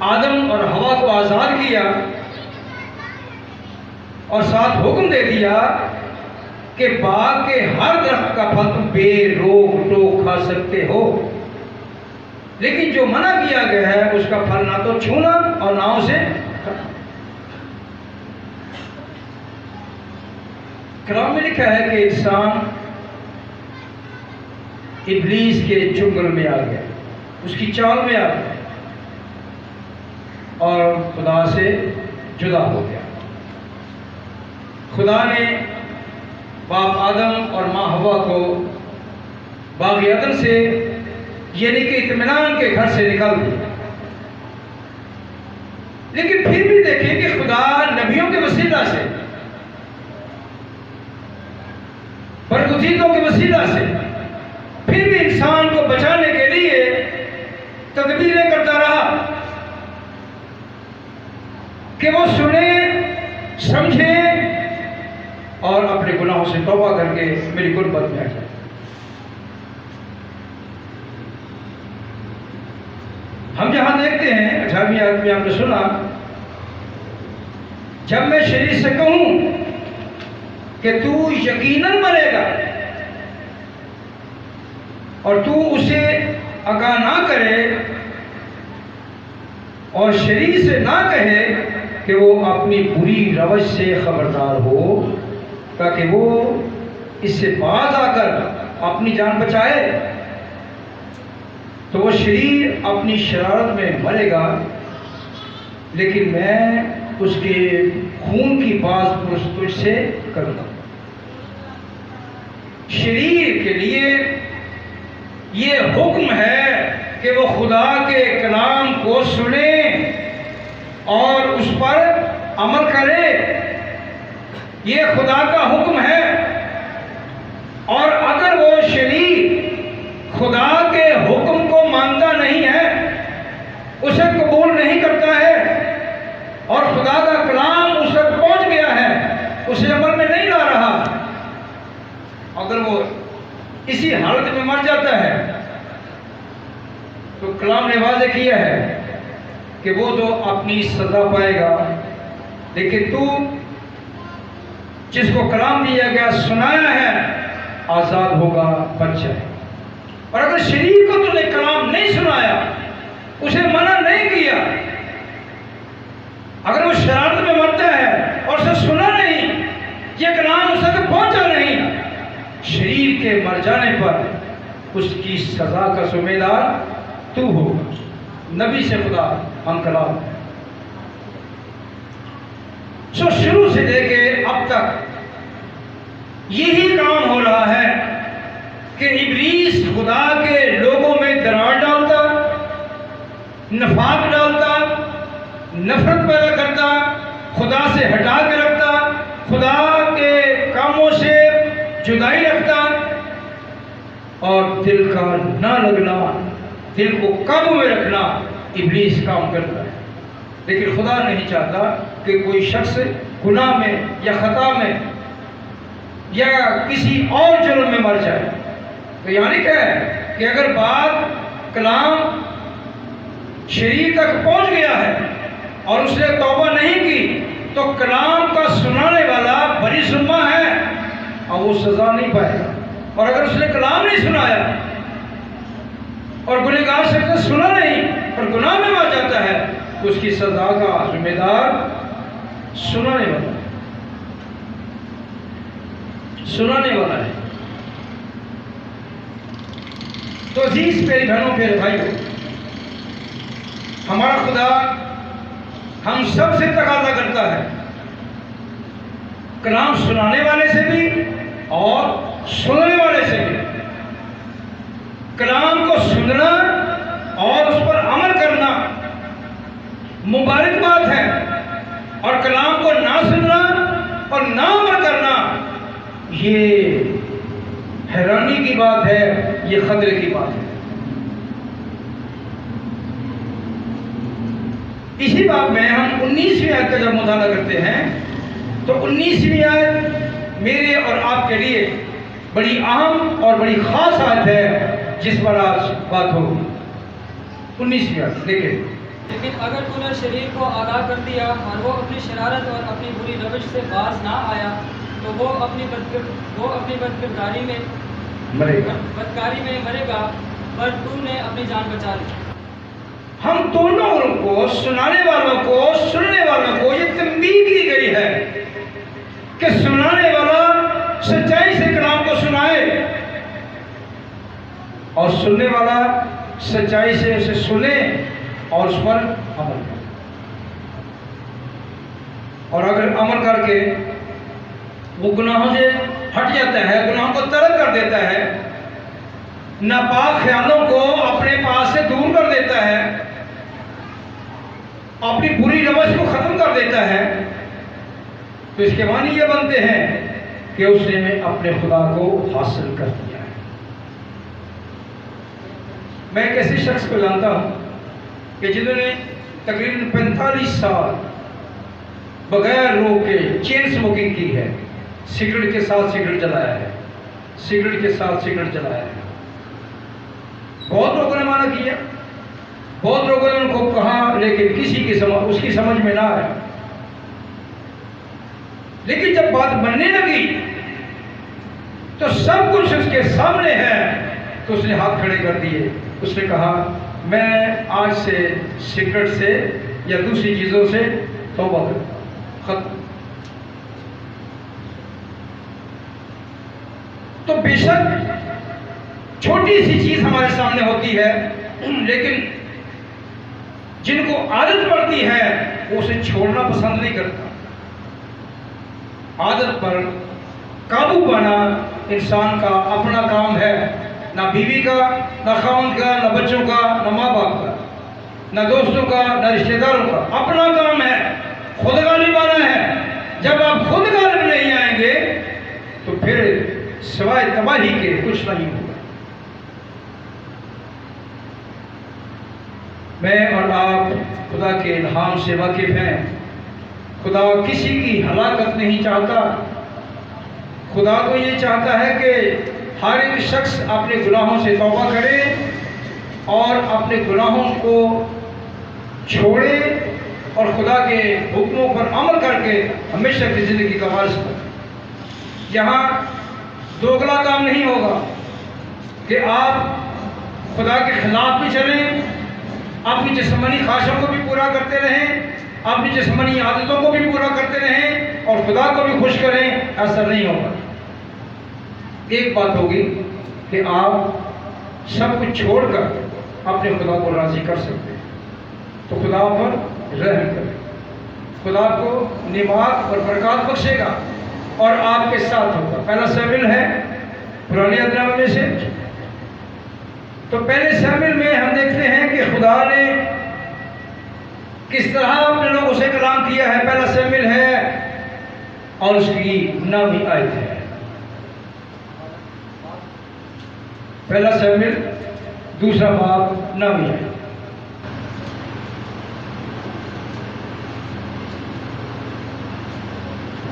आदम और हवा को आज़ाद किया और साथ हुक्म दे दिया कि बाग के हर दरख्त का फल तुम बेरोक टोक खा सकते हो, लेकिन जो मना किया गया है उसका फल ना तो छूना और ना उसे खाना। कलाम में लिखा है कि इंसान इब्लीस के चुंगल में आ गया, उसकी चाल में आ गया और खुदा से जुदा हो गया। खुदा ने बाप आदम और माँ हवा को बाग अदन से यानी कि इत्मीनान के घर से निकाल दिया। लेकिन फिर भी देखें कि खुदा नबियों के वसीला से, बरगुज़ीदों के वसीला से फिर भी इंसान को बचाने के लिए तदबीरें करता रहा कि वो सुने, समझे और अपने गुनाहों से तौबा करके मेरी गुरबत में आ जाए। हम जहां देखते हैं 18वीं आयत में आपने सुना, जब मैं शरीर से कहूं कि तू यकीनन मरेगा और तू उसे आगाह ना करे और शरीर से ना कहे कि वो अपनी बुरी रवश से खबरदार हो, ताकि वो इससे बाज आकर अपनी जान बचाए, तो वो शरीर अपनी शरारत में मरेगा, लेकिन मैं उसके खून की बात तुझसे करूँगा। शरीर के लिए ये हुक्म है कि वो खुदा के कलाम को सुने और उस पर अमल करे। ये खुदा का हुक्म है। और अगर वो शरीर खुदा के हुक्म को मानता नहीं है, उसे कबूल नहीं करता है और खुदा का कलाम उस तक पहुंच गया है, उसे अमल में नहीं ला रहा, अगर वो इसी हालत में मर जाता है, तो कलाम ने वाज़ेह किया है कि वो तो अपनी सजा पाएगा, लेकिन तू जिसको कलाम दिया गया, सुनाया है, आज़ाद होगा, बच जाए। और अगर शरीर को तूने कलाम नहीं सुनाया, उसे मना नहीं किया, अगर वो शरारत में मरता है और उसे सुना नहीं, ये कलाम उस तक पहुंचा नहीं, शरीर के मर जाने पर उसकी सजा का जिम्मेदार तू होगा। नबी से खुदा हम कलाम। सो शुरू से लेके अब तक यही काम हो रहा है कि इब्लीस खुदा के लोगों में दरार डालता, नफाक डालता, नफरत पैदा करता, खुदा से हटा के रखता, खुदा के कामों से जुदाई रखता और दिल का ना लगना, दिल को काबू में रखना इब्लीस काम करता है। लेकिन खुदा नहीं चाहता कि कोई शख्स गुनाह में या खता में या किसी और जुर्म में मर जाए। तो यानी क्या है कि अगर बात कलाम शरीर तक पहुंच गया है और उसने तौबा नहीं की, तो कलाम का सुनाने वाला बड़ी जुर्मा है और वो सजा नहीं पाएगा। और अगर उसने कलाम नहीं सुनाया और गुनहगार शख्स सुना नहीं और गुनाह में मर जाता है, तो उसकी सजा का जिम्मेदार सुनाने वाला है, सुनाने वाला है। तो अजीज मेरी बहनों मेरे भाइयों, हमारा खुदा हम सब से तकाजा करता है, कलाम सुनाने वाले से भी और सुनने वाले से भी। कलाम को सुनना और उस पर अमल करना मुबारक बात है, और कलाम को ना सुनना और ना अमल करना ये हैरानी की बात है, ये खतरे की बात है। इसी बाब में हम 19वीं आयत का जब मुताला करते हैं तो 19वीं आयत मेरे और आपके लिए बड़ी अहम और बड़ी ख़ास आयत है जिस पर आज बात होगी। 19वीं आयत देखिए। लेकिन अगर तूने शरीर को आगाह कर दिया और वो अपनी शरारत और अपनी बुरी रविश से बाज ना आया तो वो अपनी बदकिरदारी में बदकारी में मरेगा, पर तूने अपनी जान बचा ली। हम दोनों को, सुनाने वालों को, सुनने वालों को ये तंबीह की गई है कि सुनाने वाला सच्चाई से कलाम को सुनाए और सुनने वाला सच्चाई से उसे सुने और उस पर अमल करे। और अगर अमल करके वो गुनाहों से हट जाता है, गुनाहों को तर्क कर देता है, नापाक ख्यालों को अपने पास से दूर कर देता है, अपनी बुरी रवश को खत्म कर देता है, तो इसके मानी ये बनते हैं कि उसने अपने खुदा को हासिल कर दिया है। मैं एक ऐसे शख्स को जानता हूं कि जिन्होंने तकरीबन 45 साल बगैर रोके चेन स्मोकिंग की है, सिगरेट के साथ सिगरेट जलाया है, सिगरेट के साथ सिगरेट जलाया है। बहुत लोगों ने माना किया, बहुत लोगों ने उनको कहा, लेकिन किसी की उसकी समझ में ना आया। लेकिन जब बात बनने लगी तो सब कुछ उसके सामने है, तो उसने हाथ खड़े कर दिए। उसने कहा, मैं आज से सिगरेट से या दूसरी चीज़ों से तौबा करता हूं, खत्म। तो बेशक छोटी सी चीज़ हमारे सामने होती है, लेकिन जिनको आदत पड़ती है वो उसे छोड़ना पसंद नहीं करता। आदत पर काबू पाना इंसान का अपना काम है, ना बीवी का, ना खाउंद का, ना बच्चों का, ना माँ बाप का, ना दोस्तों का, ना रिश्तेदारों का। अपना काम है, खुद का निभाना है। जब आप खुद गालिब नहीं आएंगे तो फिर सिवाय तबाही के कुछ नहीं होगा। मैं और आप खुदा के इल्हाम से वाकिफ हैं। खुदा किसी की हलाकत नहीं चाहता। खुदा तो ये चाहता है कि हर एक शख्स अपने गुनाहों से तौबा करे और अपने गुनाहों को छोड़े और खुदा के हुक्मों पर अमल करके हमेशा की ज़िंदगी का वारिस बने। यहाँ दोगला काम नहीं होगा कि आप खुदा के खिलाफ भी चलें, अपनी जिस्मानी ख्वाहिशों को भी पूरा करते रहें, अपनी जिस्मानी आदतों को भी पूरा करते रहें और खुदा को भी खुश करें। ऐसा नहीं होगा। एक बात होगी कि आप सब कुछ छोड़कर अपने खुदा को राज़ी कर सकते हैं, तो खुदा पर रहम करें, खुदा को निमात और बरकत बख्शेगा और आपके साथ होगा। पहला शामिल है पुराने अदनामे में से। तो पहले शामिल में हम देखते हैं कि खुदा ने किस तरह अपने लोगों से कलाम किया है। पहला शामिल है और उसकी 9वीं आयत है। पहला शामिल दूसरा बाब 9वीं आयत।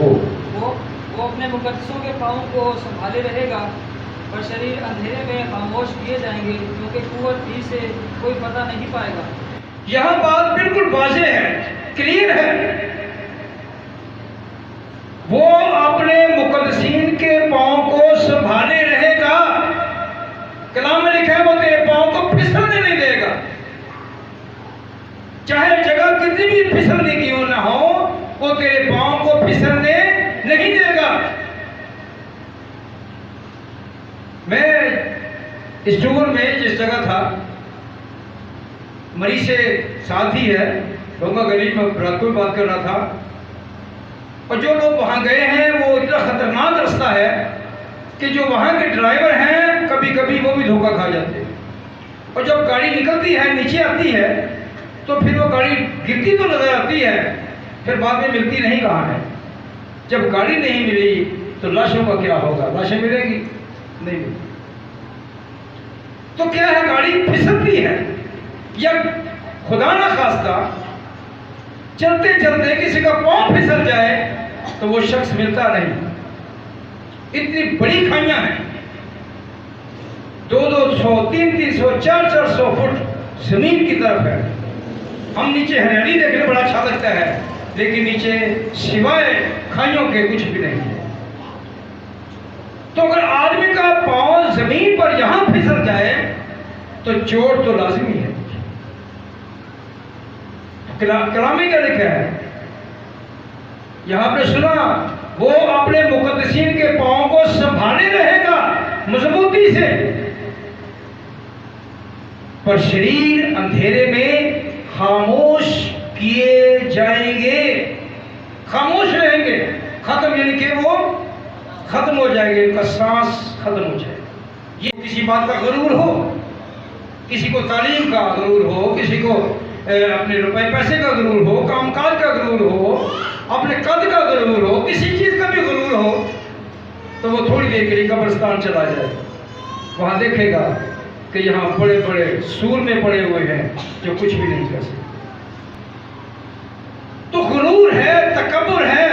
वो अपने मुकद्दसों के पाँव को संभाले रहेगा, पर शरीर अंधेरे में खामोश किए जाएंगे, क्योंकि कुव्वत ही से कोई पता नहीं पाएगा। यह बात बिल्कुल वाज़ेह है, क्लियर है। वो अपने मुकद्दसीन के पाँव को संभाले रहेगा। कलाम में लिखा है वो तेरे पाँव को फिसलने नहीं देगा। चाहे जगह कितनी भी फिसलने की हो ना हो, वो तेरे पाँव को फिसलने नहीं देगा। मैं इस टूर में जिस जगह था, मरी से साथ ही है, लोगा गली में रात में बात कर रहा था, और जो लोग वहाँ गए हैं वो इतना खतरनाक रास्ता है कि जो वहाँ के ड्राइवर हैं कभी कभी वो भी धोखा खा जाते हैं। और जब गाड़ी निकलती है, नीचे आती है, तो फिर वो गाड़ी गिरती तो नजर आती है, फिर बाद में मिलती नहीं कहाँ है। जब गाड़ी नहीं मिली तो लाशों का क्या होगा? लाशें मिलेगी? नहीं मिलेगी। तो क्या है, गाड़ी फिसलती है या खुदा ना खास्ता चलते चलते किसी का पांव फिसल जाए तो वो शख्स मिलता नहीं। इतनी बड़ी खाइयां हैं, 200-200, 300-300, 400-400 फुट जमीन की तरफ है। हम नीचे हरियाली देखने बड़ा अच्छा लगता है, लेकिन नीचे सिवाय खाइयों के कुछ भी नहीं है। तो अगर आदमी का पांव जमीन पर यहां फिसल जाए तो चोट तो लाजमी है। कलामी क्या लिखा है यहां पे सुना, वो अपने मुकद्दसीन के पांव को संभाले रहेगा मजबूती से, पर शरीर अंधेरे में खामोश किए जाएंगे, खामोश रहेंगे। खत्म यानी कि वो खत्म हो जाएंगे, उनका सांस खत्म हो जाएगा। ये किसी बात का गरूर हो, किसी को तालीम का गरूर हो, किसी को अपने रुपए पैसे का गरूर हो, कामकाज का गरूर हो, अपने कद का गरूर हो, किसी चीज का भी गरूर हो, तो वो थोड़ी देर के लिए कब्रिस्तान चला जाए। वहां देखेगा कि यहाँ बड़े बड़े सूर में पड़े हुए हैं जो कुछ भी नहीं कर सकते। तो गुरूर है, तकब्बुर है,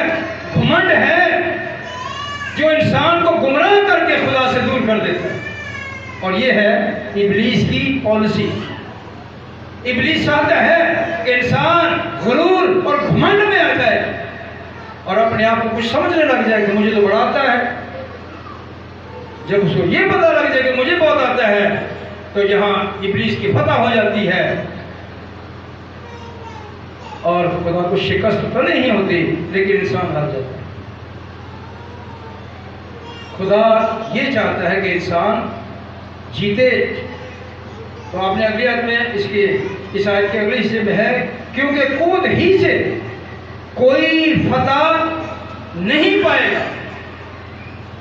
घमंड है, जो इंसान को गुमराह करके खुदा से दूर कर देता है। और ये है इब्लीस की पॉलिसी। इब्लीस चाहता है कि इंसान गुरूर और घमंड में आ जाए और अपने आप को कुछ समझने लग जाए कि मुझे तो बड़ा आता है। जब उसको ये पता लग जाए कि मुझे बहुत आता है, तो यहाँ इब्लीस की फतह हो जाती है और खुदा को शिकस्त तो नहीं होती, लेकिन इंसान हार जाता है। खुदा ये चाहता है कि इंसान जीते। तो आपने अगली आयत में इसके इस आयत के अगले हिस्से में है, क्योंकि कूद ही से कोई फतह नहीं पाएगा।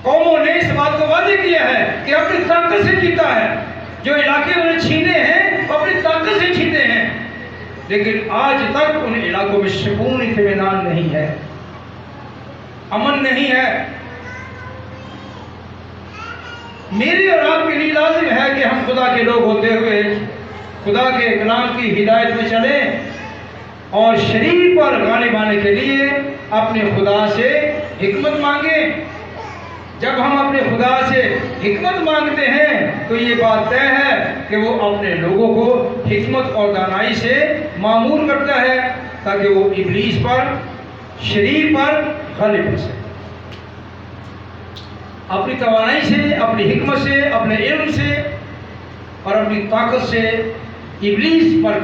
कौमों ने इस बात को वादे किया है कि अपनी ताकत से जीता है, जो इलाके उन्हें छीने हैं अपनी ताकत से छीने हैं, लेकिन आज तक उन इलाकों में सुकून इत्मीनान नहीं है, अमन नहीं है। मेरी और आपके लिए लाजिम है कि हम खुदा के लोग होते हुए खुदा के कलाम की हिदायत में चलें और शरीर पर गालिब आने के लिए अपने खुदा से हिकमत मांगें। जब हम अपने खुदा से हिकमत मांगते हैं तो ये बात तय है कि वो अपने लोगों को हिकमत और दानाई से मामूर करता है, ताकि वो इब्लीस पर, शरीर पर गालिब हो सके। अपनी तवानाई से, अपनी हिकमत से, अपने इल्म से और अपनी ताकत से इब्लीस पर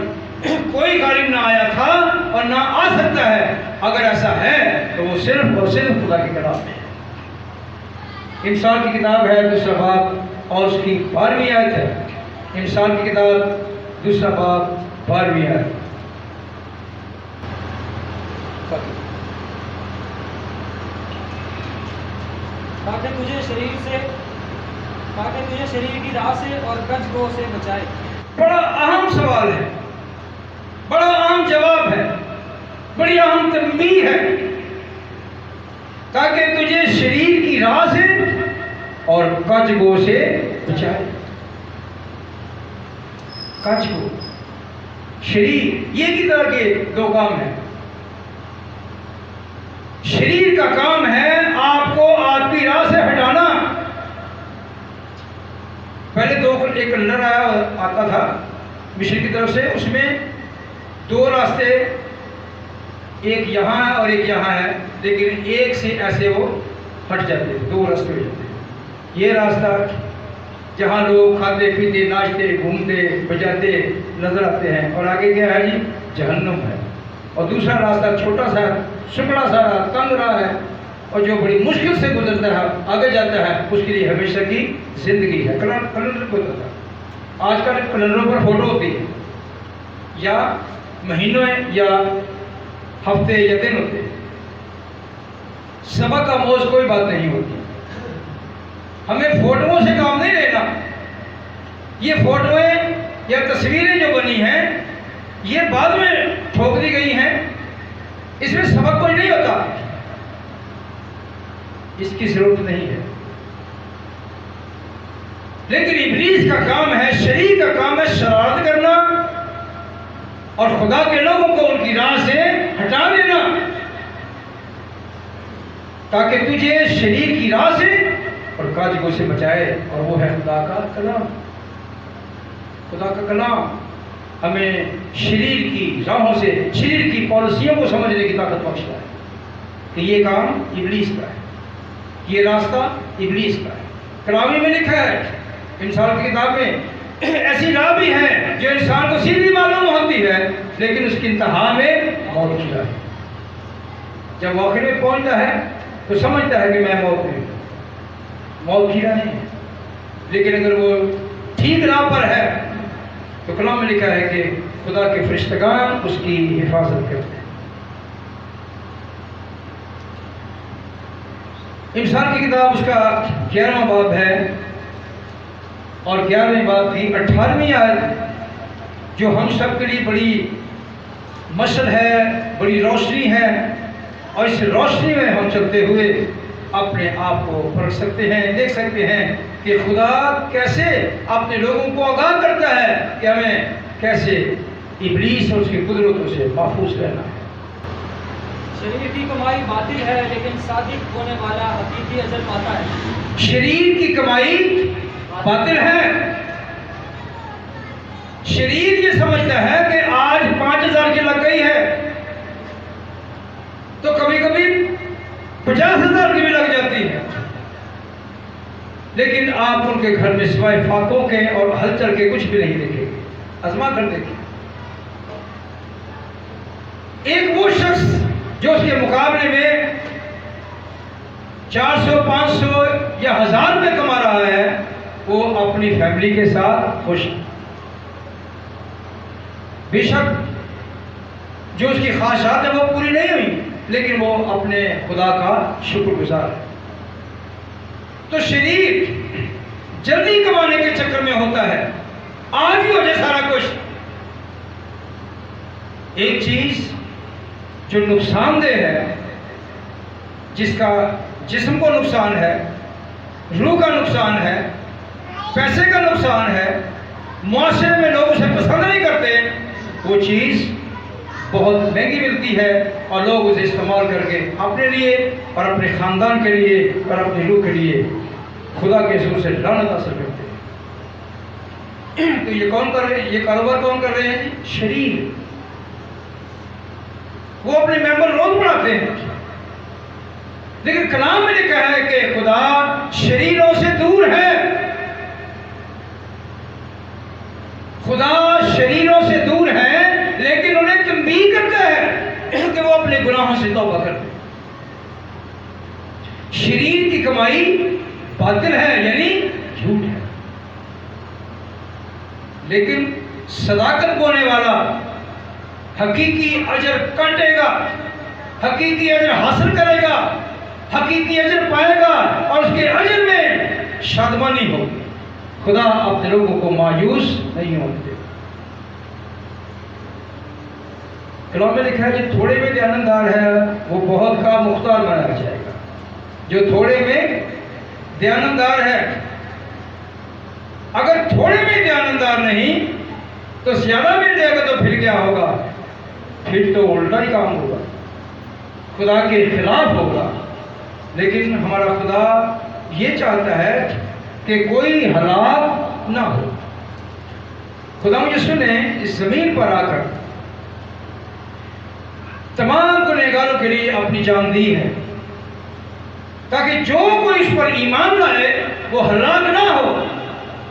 कोई गालिब ना आया था और ना आ सकता है। अगर ऐसा है तो वो सिर्फ और सिर्फ खुदा की कलाम है। इंसान की किताब है 2 बाब और उसकी 12वीं आयत है। इंसान की किताब 2 बाब 12वीं आयत। ताकि तुझे शरीर की राह से और गज-गो से बचाए। बड़ा अहम सवाल है, बड़ा अहम जवाब है, बड़ी अहम तंबीह है, ताकि तुझे शरीर की राह से और गज-गो से बचाए। गज-गो, शरीर, ये की तरह के 2 काम हैं। शरीर का काम है आपको आपकी राह से हटाना। पहले एक कैलेंडर आता था मिशन की तरफ से, उसमें 2 रास्ते, एक यहाँ है और एक यहाँ है, लेकिन एक से ऐसे वो हट जाते हैं, 2 रास्ते हो जाते हैं। ये रास्ता जहाँ लोग खाते पीते नाचते घूमते बजाते नजर आते हैं, और आगे क्या है जी, जहन्नुम है। और दूसरा रास्ता छोटा सा सुकड़ा सा तंग रहा है, और जो बड़ी मुश्किल से गुजरता है, आगे जाता है, उसके लिए हमेशा की जिंदगी है। कैलेंडर को होता है, आजकल कैलेंडरों पर फोटो होती है, या महीनों या हफ्ते या दिन होते हैं। सबक आमोज कोई बात नहीं होती। हमें फोटोओं से काम नहीं लेना। ये फोटोएं या तस्वीरें जो बनी हैं, ये बाद में ठोक दी गई हैं, इसमें सबक कोई नहीं होता, इसकी जरूरत नहीं है। लेकिन इब्लीस का काम है, शरीर का काम है शरारत करना और खुदा के लोगों को उनकी राह से हटा ताकि तुझे शरीर की राह से और काजिगों से बचाए, और वो है खुदा का कलाम। खुदा का कलाम हमें शरीर की राहों से, शरीर की पॉलिसियों को समझने की ताकत बख्शता है कि ये काम इब्लीस का है, ये रास्ता इब्लीस का है। कलामी में लिखा है, इंसान की किताब में, ऐसी राह भी है जो इंसान को सीधी मालूम होती है लेकिन उसकी इंतहा में मौत की राह है। जब वाकई में पहुंचता है तो समझता है कि मैं मौत की राह नहीं है। लेकिन अगर वो ठीक राह पर है तो कलाम में लिखा है कि खुदा के फरिश्तगान उसकी हिफाजत करते हैं। इंसान की किताब उसका 11वां बाब है और 11वें बाब की 18वीं आयत जो हम सब के लिए बड़ी मशल है, बड़ी रोशनी है, और इस रोशनी में हम चलते हुए अपने आप को परख सकते हैं, देख सकते हैं कि खुदा कैसे अपने लोगों को आगाह करता है कि हमें कैसे इब्लीस और उसकी कुदरतों से महफूज रहना है। शरीर की कमाई बातिल है लेकिन सादिक होने वाला हकीकी अजर पाता है। शरीर की कमाई बातिल है। शरीर ये समझता है कि आज 5,000 की लग गई है तो कभी कभी 50,000 की भी लग जाती है। लेकिन आप उनके घर में सिवाय फाकों के और हलचल के कुछ भी नहीं देखेंगे। आजमा कर देखिए, एक वो शख्स जो उसके मुकाबले में 400, 500 या 1000 रुपये कमा रहा है, वो अपनी फैमिली के साथ खुश है। बेशक जो उसकी ख्वाहिशात है वो पूरी नहीं हुई लेकिन वो अपने खुदा का शुक्रगुजार है। तो शरीर जल्दी कमाने के चक्कर में होता है, आज ही हो जाए सारा कुछ। एक चीज जो नुकसानदेह है, जिसका जिस्म को नुकसान है, रूह का नुकसान है, पैसे का नुकसान है, मुआशरे में लोग उसे पसंद नहीं करते, वो चीज़ बहुत महंगी मिलती है और लोग उसे इस्तेमाल करके अपने लिए और अपने ख़ानदान के लिए और अपनी रूह के लिए खुदा के जोर से लानत हासिल करते हैं। तो ये कौन कर रहे हैं? ये कारोबार कौन कर रहे हैं जी? शरीर। वो अपने मेंबर रोज बढ़ाते हैं। लेकिन कलाम में लिखा है कि खुदा शरीरों से दूर है। खुदा शरीरों से दूर है लेकिन उन्हें तंबीह करता है कि वो अपने गुनाहों से तौबा कर दें। शरीर की कमाई बातिल है यानी झूठ है, लेकिन सदाकत बोने वाला हकीकी अजर काटेगा, हकीकी अजर हासिल करेगा, हकीकी अजर पाएगा और उसके अजर में शादमानी होगी। खुदा अपने लोगों को मायूस नहीं होने देगा। कलाम में लिखा है जो थोड़े में दयानतदार है वो बहुत का मुख्तार बनाया जाएगा। जो थोड़े में दयानतदार है, अगर थोड़े में दयानतदार नहीं तो ज्यादा मिल जाएगा तो फिर क्या होगा? फिर तो उल्टा ही काम होगा, खुदा के खिलाफ होगा। लेकिन हमारा खुदा ये चाहता है कि कोई हलाक ना हो। खुदा यीशु ने इस जमीन पर आकर तमाम गुनहगारों के लिए अपनी जान दी है ताकि जो कोई इस पर ईमान लाए वो हलाक ना हो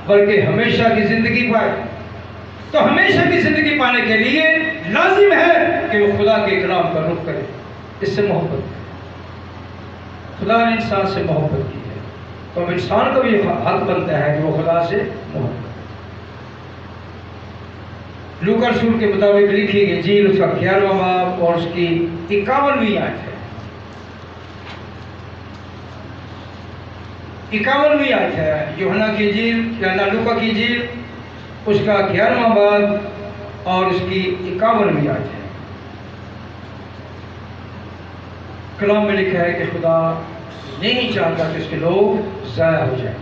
बल्कि हमेशा की जिंदगी पाए। तो हमेशा की जिंदगी पाने के लिए लाजिम है कि वो खुदा के कलाम का रुख करे, इससे मोहब्बत करे। खुदा ने इंसान से मोहब्बत की है तो अब इंसान का भी हक बनता है कि वो खुदा से मोहब्बत। लूका रसूल के मुताबिक लिखी गई इंजील उसका 11वां बाब और उसकी 51वीं आयत है। 51वीं आयत है यूहन्ना की इंजील या लूका की इंजील उसका 11वां बाब और उसकी 51वीं आयत है। कलाम में लिखा है कि खुदा नहीं चाहता कि उसके लोग ज़ाया हो जाए,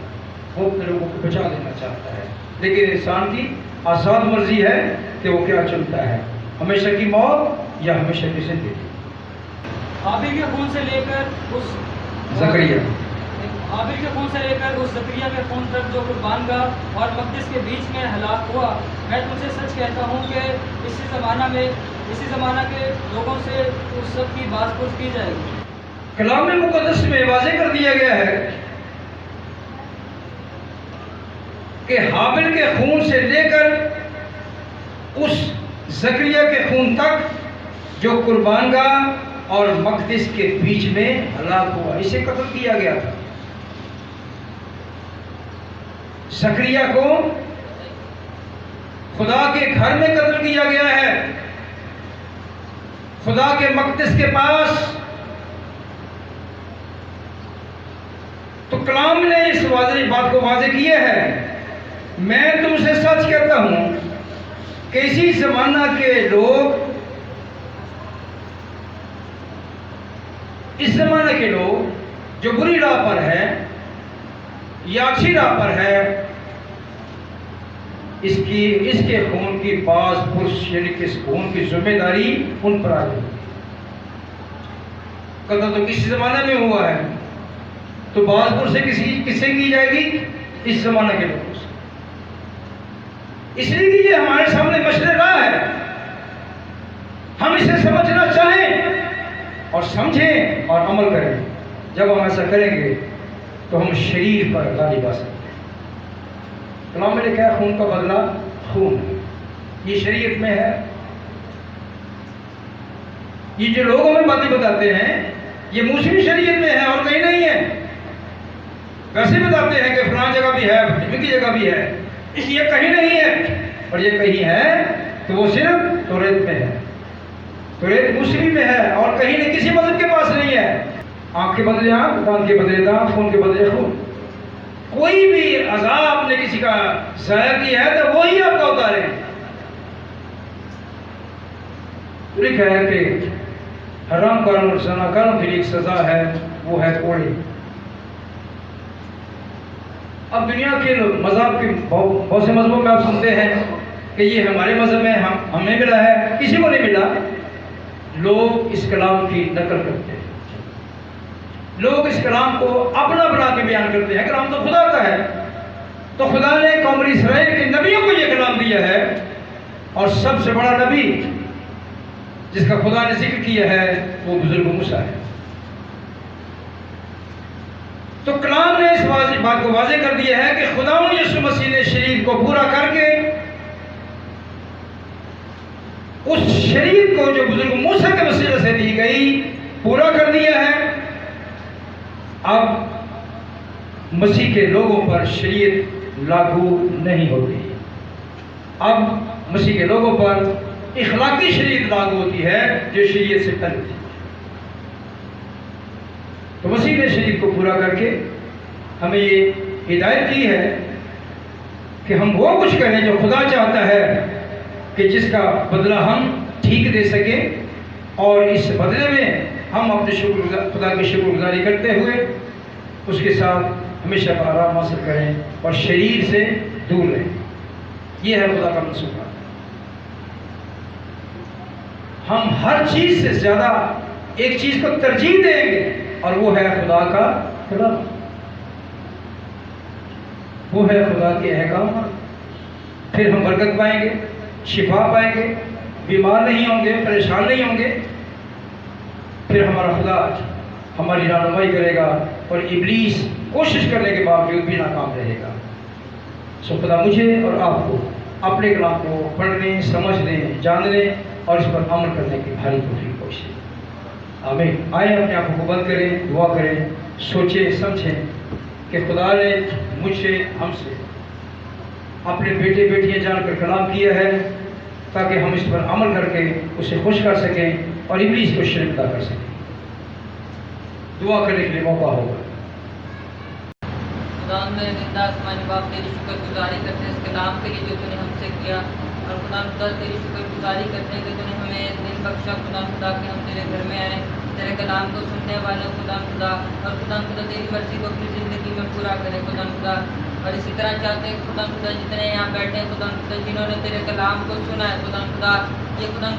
वो अपने लोगों को बचा देना चाहता है। लेकिन इंसान की आज़ाद मर्जी है कि वो क्या चुनता है, हमेशा की मौत या हमेशा की जिंदगी। हाबिल के खून से लेकर उस जकरिया। हाबिल के खून से लेकर उस जकरिया के खून तक जो कुर्बानगाह और मकदस के बीच में हलाक हुआ, मैं तुमसे सच कहता हूँ कि इसी ज़माना के लोगों से उस सब की बात की जाएगी। कलाम मुकद्दस में वाज़े कर दिया गया है कि हाबिल के खून से लेकर उस जकरिया के खून तक जो कुर्बानगाह और मकदस के बीच में हलाक हुआ, इसे कत्ल किया गया था। जकरिया को खुदा के घर में कत्ल किया गया है, खुदा के मकदस के पास। तो कलाम ने इस बात को वाज़े किया है, मैं तुमसे सच कहता हूं कि इसी जमाना के लोग, इस जमाने के लोग जो बुरी राह पर है या अच्छी राह पर है, इसके खून की बाज पुरुष यानी कि इस खून की जिम्मेदारी उन पर आ गई। कत्ल तो किसी जमाने में हुआ है, तो बाज पुरुष से किससे की जाएगी? इस जमाने के लोगों से। इसलिए कि ये हमारे सामने मसले राह है, हम इसे समझना चाहें और समझें और अमल करें। जब हम ऐसा करेंगे तो हम शरीर पर गालिब आ सकते हैं। कलाम ने कहा खून का बदला खून, ये शरीयत में है। ये जो लोग हमें बातें बताते हैं ये मुस्लिम शरीयत में है और कहीं नहीं है। वैसे बताते हैं कि फलां जगह भी है, फलां की जगह भी है, इसलिए कहीं नहीं है। और ये कहीं है तो वो सिर्फ तौरात में है, तौरात मुस्लिम में है और कहीं नहीं, किसी मजहब के पास नहीं है। आँख के बदले आँख, दांत के बदले दांत, खून के बदले खून। कोई भी अज़ाब आपने किसी का ज़ाया किया है तो वो ही आपका उतारे। लिखा है कि हराम कारों और ज़नाकारों के लिए एक सज़ा है, वो है कोड़े। अब दुनिया के मज़हब के बहुत से मज़हबों में आप सुनते हैं कि ये हमारे मज़हब में हमें मिला है, किसी को नहीं मिला। लोग इस कलाम की नकल करते हैं, लोग इस कलाम को अपना बना के बयान करते हैं। कलाम तो खुदा का है, तो खुदा ने कौम इसराइल के नबियों को यह कलाम दिया है। और सबसे बड़ा नबी जिसका खुदा ने जिक्र किया है वो बुजुर्ग मूसा है। तो कलाम ने इस बात को वाज़े कर दिया है कि खुदा यीशु मसीह ने शरीयत को पूरा करके उस शरीयत को जो बुजुर्ग मूसा के वसीले से दी गई पूरा कर दिया है। अब मसीह के लोगों पर शरीयत लागू नहीं होती। अब मसीह के लोगों पर इखलाकी शरीयत लागू होती है जो शरीयत से पहले थी। तो मसीह ने शरीयत को पूरा करके हमें ये हिदायत की है कि हम वो कुछ करें जो खुदा चाहता है कि जिसका बदला हम ठीक दे सकें, और इस बदले में हम अपने खुदा की शुक्रगुजारी करते हुए उसके साथ हमेशा का आराम हासिल करें और शरीर से दूर रहें। यह है खुदा का मंसूबा। हम हर चीज़ से ज़्यादा एक चीज़ को तरजीह देंगे और वो है खुदा का कलाम, वो है खुदा के अहकाम। फिर हम बरकत पाएंगे, शिफा पाएंगे, बीमार नहीं होंगे, परेशान नहीं होंगे। फिर हमारा खुदा हमारी रहनुमाई करेगा और इब्लीस कोशिश करने के बावजूद भी नाकाम रहेगा। सो खुदा मुझे और आपको अपने कलाम को पढ़ने, समझने, जानने और इस पर अमल करने की भारी तौफीक बख्शे। आमीन। आए अपने आंखों को बंद करें, दुआ करें, सोचें, समझें कि खुदा ने मुझसे, हमसे अपने बेटे बेटियां जानकर कलाम किया है ताकि हम इस पर अमल करके उसे खुश कर सकें और इब्लीस को शर्मिंदा कर सकें। दुआ करने के लिए मौका होगा। खुदा मेरे जिंदा आसमानी बाप तेरी शुक्रगुजारी करते हैं इस कलाम के लिए जो तूने हमसे किया, और खुदा तेरी शुक्रगुजारी करते हैं कि तूने हमें दिन बख्शा खुदा कि हम तेरे घर में आए, तेरे कलाम को सुनने वाले खुदा और खुदा तेरी मर्जी को अपनी ज़िंदगी में पूरा करें खुदा। और इसी तरह चाहते हैं खुदा जितने यहाँ बैठे हैं खुदा जिन्होंने तेरे कलाम को सुना है खुदा ये खुदा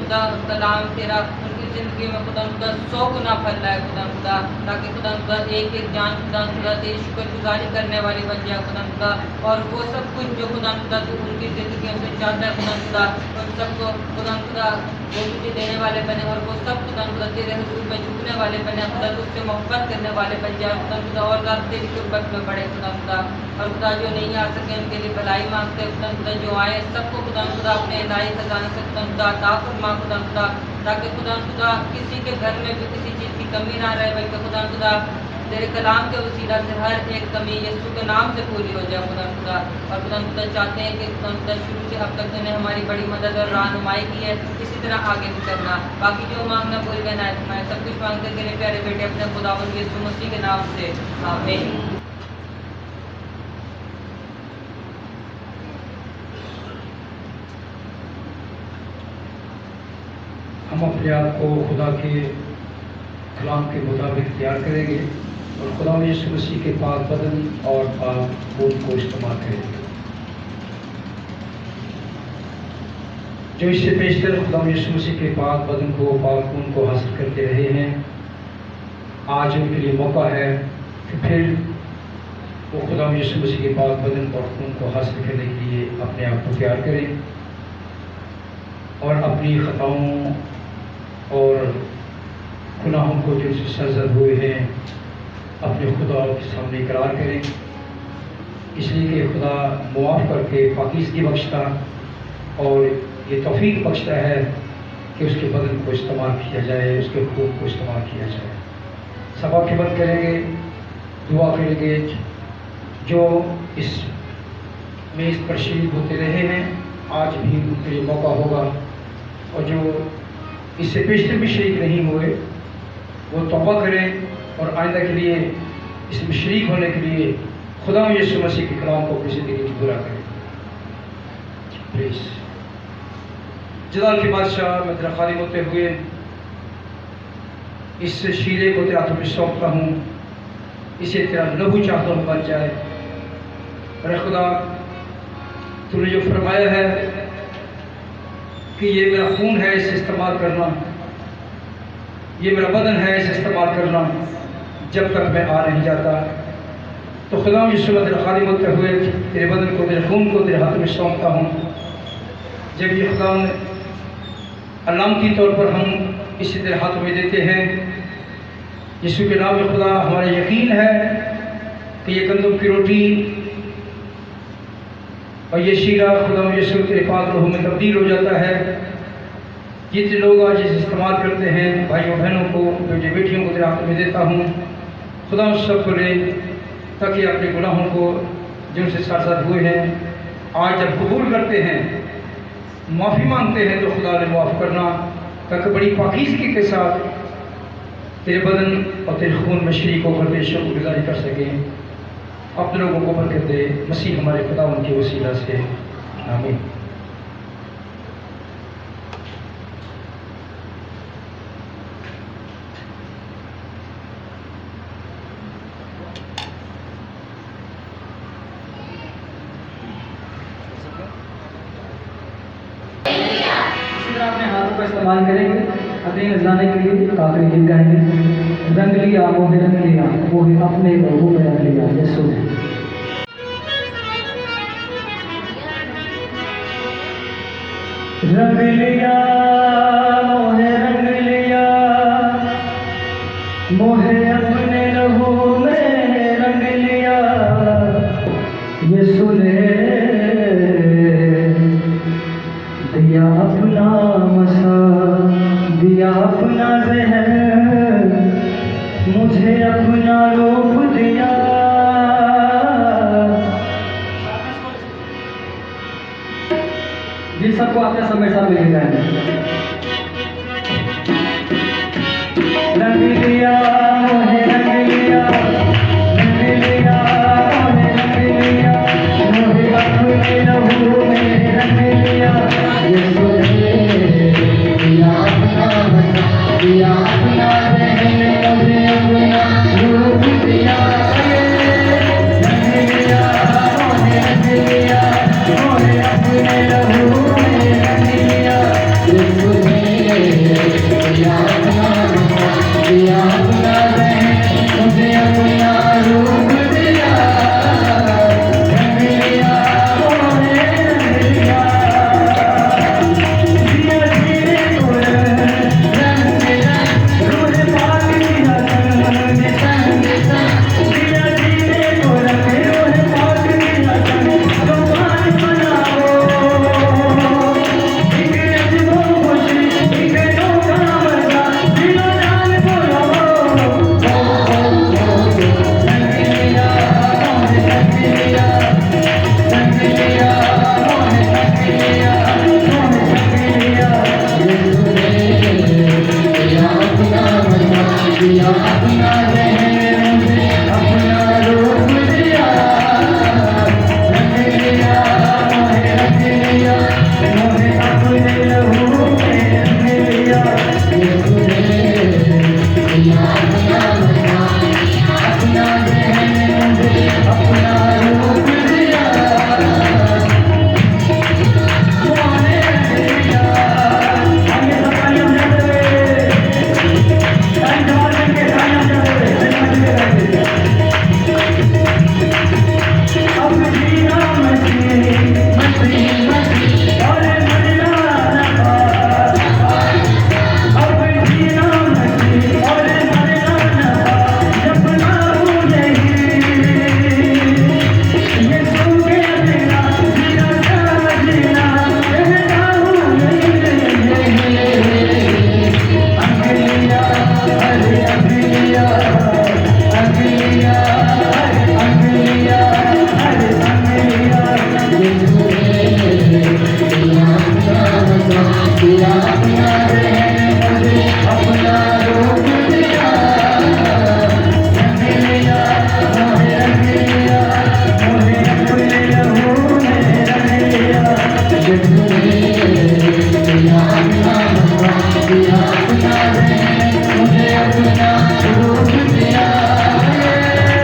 कलाम तेरा उनकी ज़िंदगी में खुदा खुदा 100 गुना फैलाए खुदा खुदा, ताकि खुदा खुदा एक एक जान खुदा खुदा तेरी शुक्रगुजारी करने वाली बन जाए खुदा खुदा, और वो सब कुछ जो खुदा खुदा तू उनकी ज़िंदगी में चाहता है खुदा खुदा, उन सबको खुदा खुदा वो तुझे देने वाले बने, और वो सब खुदा खुदा तेरे हुजूर में झुकने वाले बने खुदा, तुझसे मोहब्बत करने वाले बन जाए खुदा खुदा, और ज़्यादा तेरी कुर्बत में बढ़े खुदा खुदा। और खुदा जो नहीं आ सके उनके लिए भलाई मांगते खुदा खुदा, जो आए सबको खुदा खुदा अपने इलाही खजाने से खुदा खुदा अता फरमा खुदा खुदा, ताकि खुदा खुदा किसी के घर में भी किसी चीज़ की कमी ना रहे, बल्कि खुदा खुदा तेरे कलाम के वसीला से हर एक कमी यीशु के नाम से पूरी हो जाए खुदा खुदा। और खुदा खुदा चाहते हैं कि खुदा खुदा शुरू से अब तक तूने हमारी बड़ी मदद और रहनुमाई की है, इसी तरह आगे भी करना। बाकी जो मांगना भूल गए ना, मैं सब कुछ मांगते तेरे प्यारे बेटे अपने खुदावंद यीशु मसीह के नाम से, आमीन। हम अपने आप को खुदा के कलाम के मुताबिक तैयार करेंगे और खुदा यीशु मसीह के पाक बदन और पाक खून को इस्तेमाल करेंगे। जो इससे पेशतर खुदा यीशु मसीह के पाक बदन को पाक खून को हासिल करते रहे हैं, आज उनके लिए मौका है कि फिर वो खुदा यीशु मसीह के पाक बदन और खून को हासिल करने के लिए अपने आप को तैयार करें और अपनी खताओं और गुनाहों को जो सजद हुए हैं अपने खुदा के सामने इकरार करें, इसलिए कि खुदा मुआफ़ करके पाकीज़गी बख्शता और ये तौफीक बख्शता है कि उसके बदन को इस्तेमाल किया जाए, उसके खून को इस्तेमाल किया जाए। सब आपकी मदद करेंगे, दुआ करेंगे। जो इस मेज़ पर शरीक होते रहे हैं, आज भी उनके लिए मौका होगा, और जो इससे पेशतर भी शरीक नहीं हुए वो तौबा करें और आइंदा के लिए इसमें शरीक होने के लिए खुदा यीशु मसीह के कलाम को अपनी ज़िंदगी में पूरा करें। प्लीज़ जलाल के बादशाह, मैं तेरा खालिम होते हुए इस शीरे को तेरा हाथों में सौंपता हूँ, इसे तेरा लहू चाहता हूँ बन जाए। अरे खुदा, तूने जो फरमाया है कि ये मेरा खून है, इसे इस्तेमाल करना, ये मेरा बदन है, इसे इस्तेमाल करना, जब तक मैं आ नहीं जाता। तो खुदा यीशु मैं तेरा खालिम होते हुए तेरे बदन को, तेरे खून को तेरे हाथ में सौंपता हूँ। जब ये खुदा अलामती तौर पर हम इसे तेरे हाथों में देते हैं, यीशु के नाम में खुदा हमारा यकीन है कि ये गंदम की रोटी और ये शीरा खुदा यीशु तेरे पाक रूह में तब्दील हो जाता है। जितने लोग आज इसे इस्तेमाल करते हैं, भाइयों बहनों को, बेटे बेटियों को तेरे हाथ में देता हूँ, खुदा उस सब को ले, ताकि अपने गुनाहों को जो उनसे साथ साथ हुए हैं, आज जब कबूल करते हैं, माफ़ी मांगते हैं, तो खुदा ने माफ़ करना, ताकि बड़ी पाकीज़गी के साथ तेरे बदन और तेरे खून में शरीक होकर तेरी शुक्रगुज़ारी कर सकें। अपने लोगों को बरकत दे, मसीह हमारे खुदा उनके वसीला से, आमीन। इसी तरह अपने हाथों का इस्तेमाल करेंगे अपने नजराने के लिए। काफी गीत गाएंगे। रंग लिया मोहे रंग लिया, मोहे अपने प्रभु में रंग लिया, यीशु ने। रंग लिया मोहे रंग लिया, मोहे अपने लहू में रंग लिया, यीशु ने दिया अपना मसा, दिया अपना जहर, मुझे अपना रूप दिया। ये सबको अपने समय साथ में जाएंगे। रंग लिया मोहे रंग लिया, रंग लिया मोहे रंग लिया, मोहे अपने लहू में रंग लिया, यीशु ने दिया अपना मसा, दिया अपना जहर, मुझे अपना रूप दिया। रंग लिया मोहे रंग लिया, मोहे अपने लहू में रंग लिया, यीशु ने दिया अपना दिया अपना जहन, मुझे अपना रूप दिया, रंग लिया मोहे रंग लिया, दिया जीने को रंग रंग, रूह पाक दिया संग संग संग, दिया जीने को रंग रूह पाक दिया संग, भगवान बनाओ एक अजबो खुशी, एक नौका मजा, दिलो जान बोलो रंग लिया मोहे रंग लिया, रंग लिया मोहे रंग लिया, मोहे रंग लिया, ये तूने दिया अपना मजा, दिया अपना जहन, मुझे अपना रूप दिया, रंग लिया मोहे रंग लिया, मोहे अपने लहू में रंग लिया, ये तूने दिया अपना मजा, अपना जहन, मुझे अपना रूप दिया, मोहे रंग लिया। आगे सब तालियां बजाते हुए, ताली जमात करके तालियां बजाते हुए, अब जीना मस्ती मस्ती मस्ती और मरना न पास, अब जीना मस्ती और मरना न पास, जब ना हो यही ये सुन के अपना जीना क्या जीना, कहता हूँ यही अंगलिया अरे अंगलिया, अंगलिया अरे अंगलिया, अरे अंगलिया, ये तूने दिया अपना मजा, दिया अपना रहन, मुझे अपना रूप दिया, रंग लिया मोहे रंग लिया, मोहे अपने लहू में रंग लिया, ये तूने दिया अपना मजा, दिया अपना रहन, मुझे अपना रूप दिया,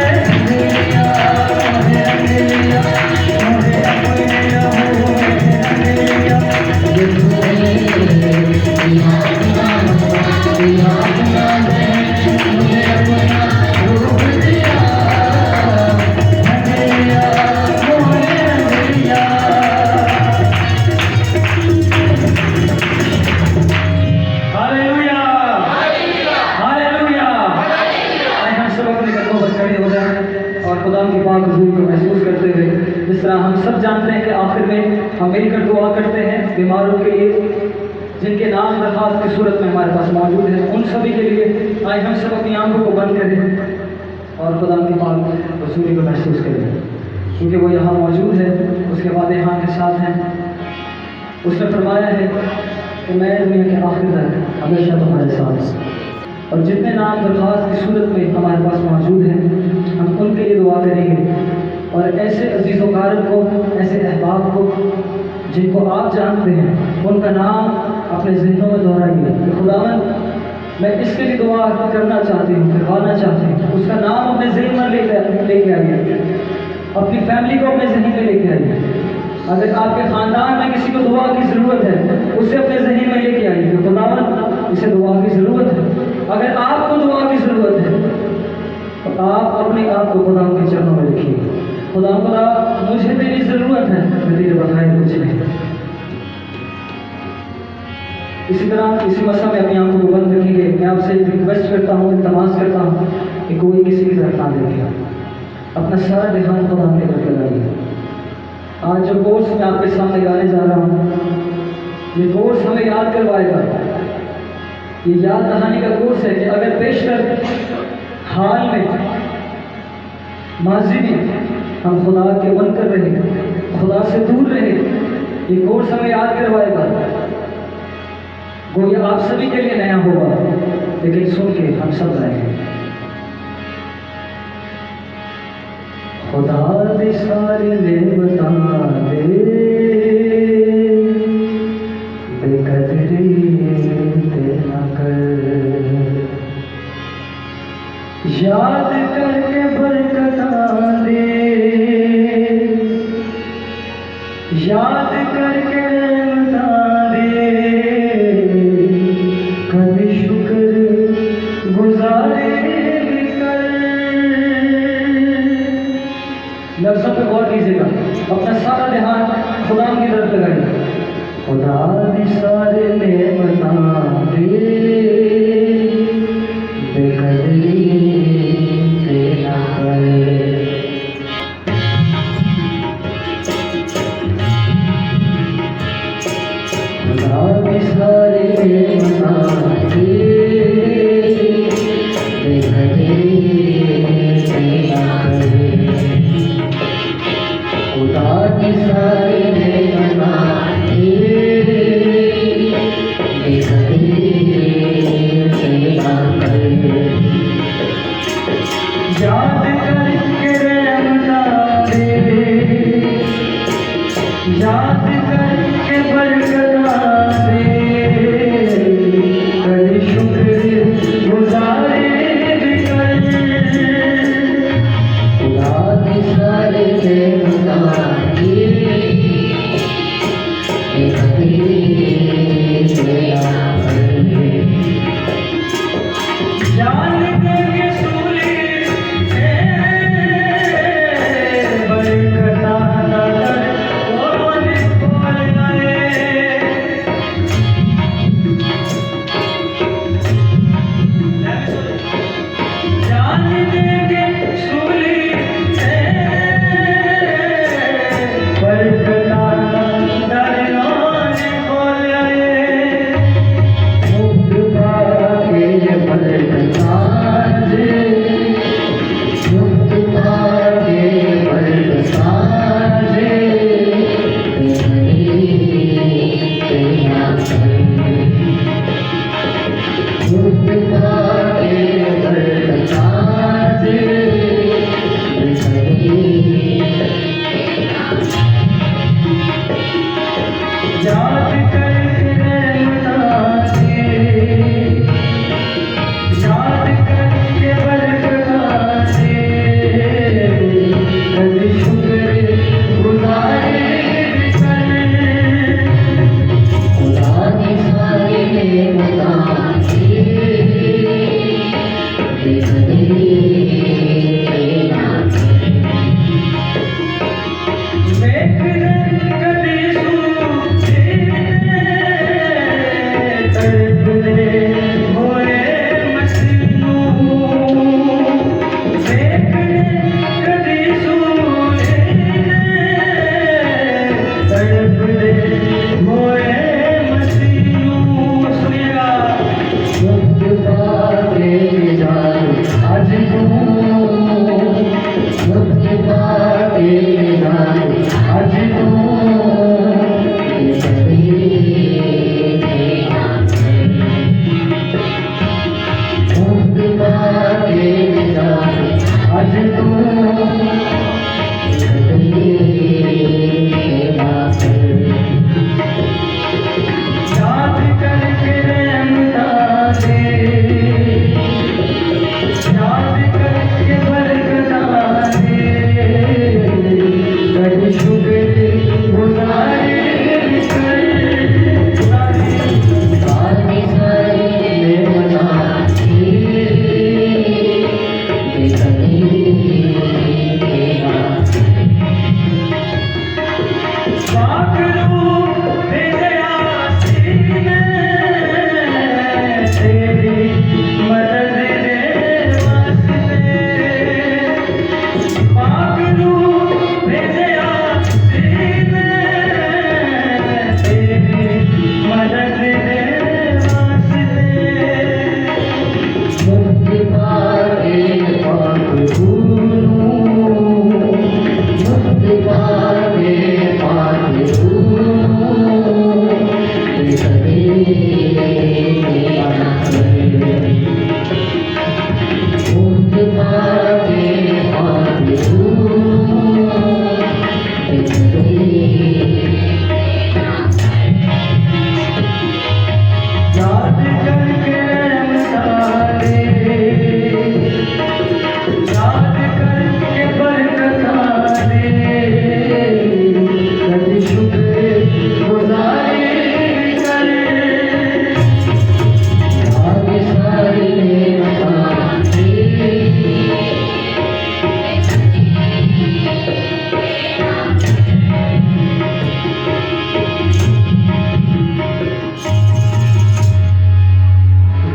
रंग लिया मोहे रंग लिया, मोहे अपने लहू में रंग लिया, ये तूने दिया अपना मजा, दिया अपना रहन, मुझे अपना रूप दिया, रंग लिया मोहे रंग लिया। Hallelujah, hallelujah. आइए हम सब अपने कदमों पर खड़े हो जाएं और खुदा की पाक हुजूर को महसूस करते हुए, जिस तरह हम सब जानते हैं कि आखिर में हम मिलकर दुआ करते हैं बीमारों के लिए, जिनके नाम दरख्वास्त की सूरत में हमारे पास मौजूद है, उन सभी के लिए आइए हम सब अपनी आंखों को बंद करें और खुदा की पाक हुजूरी को महसूस करें, क्योंकि वो यहाँ मौजूद है, उसके वादे यहाँ के साथ हैं। उसने फरमाया है कि मैं दुनिया के आखिर तक हमेशा तुम्हारे साथ हूँ, और जितने नाम दरख्वास्त की सूरत में हमारे पास मौजूद हैं, हम उनके लिए दुआ करेंगे, और ऐसे अजीज़ वकारत को, ऐसे अहबाब को जिनको आप जानते हैं, उनका नाम अपने ज़हनों में दोहराइए कि खुदावन मैं इसके लिए दुआ करना चाहती हूँ, करवाना चाहती हूँ, उसका नाम अपने ज़हन में लेके आइए, अपनी फैमिली को अपने ज़हन में लेके आइए। अगर आपके ख़ानदान में किसी को दुआ की ज़रूरत है, उसे अपने ज़हन में लेके आइए, खुदावन इसे दुआ की ज़रूरत है। अगर आपको दुआ की ज़रूरत है तो आप अपने आप को खुदा के चरणों में रखिए, खुदा मुझे तेरी ज़रूरत है, मैं तेरे बगैर कुछ नहीं। इसी तरह इसी मसला में अपनी आंखों को बंद रखेंगे। मैं आपसे रिक्वेस्ट करता हूँ, इल्तमास करता हूँ कि कोई किसी की तरफ ना देखे, अपना सारा ध्यान खुदा पे करके लाइए। आज जो कोर्स मैं आपके सामने गाने जा रहा हूँ, ये कोर्स हमें याद करवाएगा। ये याद दहानी का कोर्स है कि अगर पेशतर हाल में, माजी में हम खुदा के बनकर रहे, खुदा से दूर रहे, ये कोर्स हमें याद करवाएगा। वो ये आप सभी के लिए नया होगा, लेकिन सुन के हम सब रहेंगे। खुदा दे सारे ले बता दे, बेकदरी तेरा कर, याद करके बरकता दे, याद करके रहमता दे, कभी शुक्र गुजार याद करके नैनासी, याद करके बरकतासी, कभी शुक्र गुजारे खुदा की सारी नेमतासी,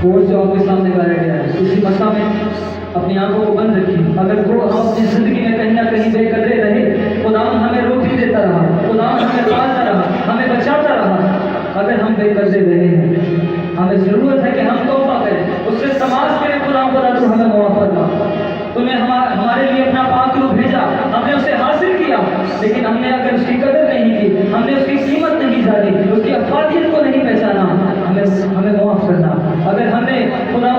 कोर्स जो आपके सामने गाया गया है उसी मसा में अपनी आंखों को बंद रखिए। अगर वो हम अपनी जिंदगी में कहीं ना कहीं बेकदरे रहे, खुदावन हमें रोटी देता रहा, खुदावन हमें पालता रहा, हमें बचाता रहा। अगर हम बेकदरे रहे हैं, हमें जरूरत है कि हम तौबा करें, उससे समाज के लिए खुदा तो हमें मुआफ करना। तूने हमारे लिए अपना पाक रूप भेजा, हमने उसे हासिल किया, लेकिन हमने अगर उसकी कदर नहीं की, हमने उसकी कीमत नहीं जानी, उसकी अफादियत को नहीं पहचाना, हमें मुआफ करना। अगर हमने खुदा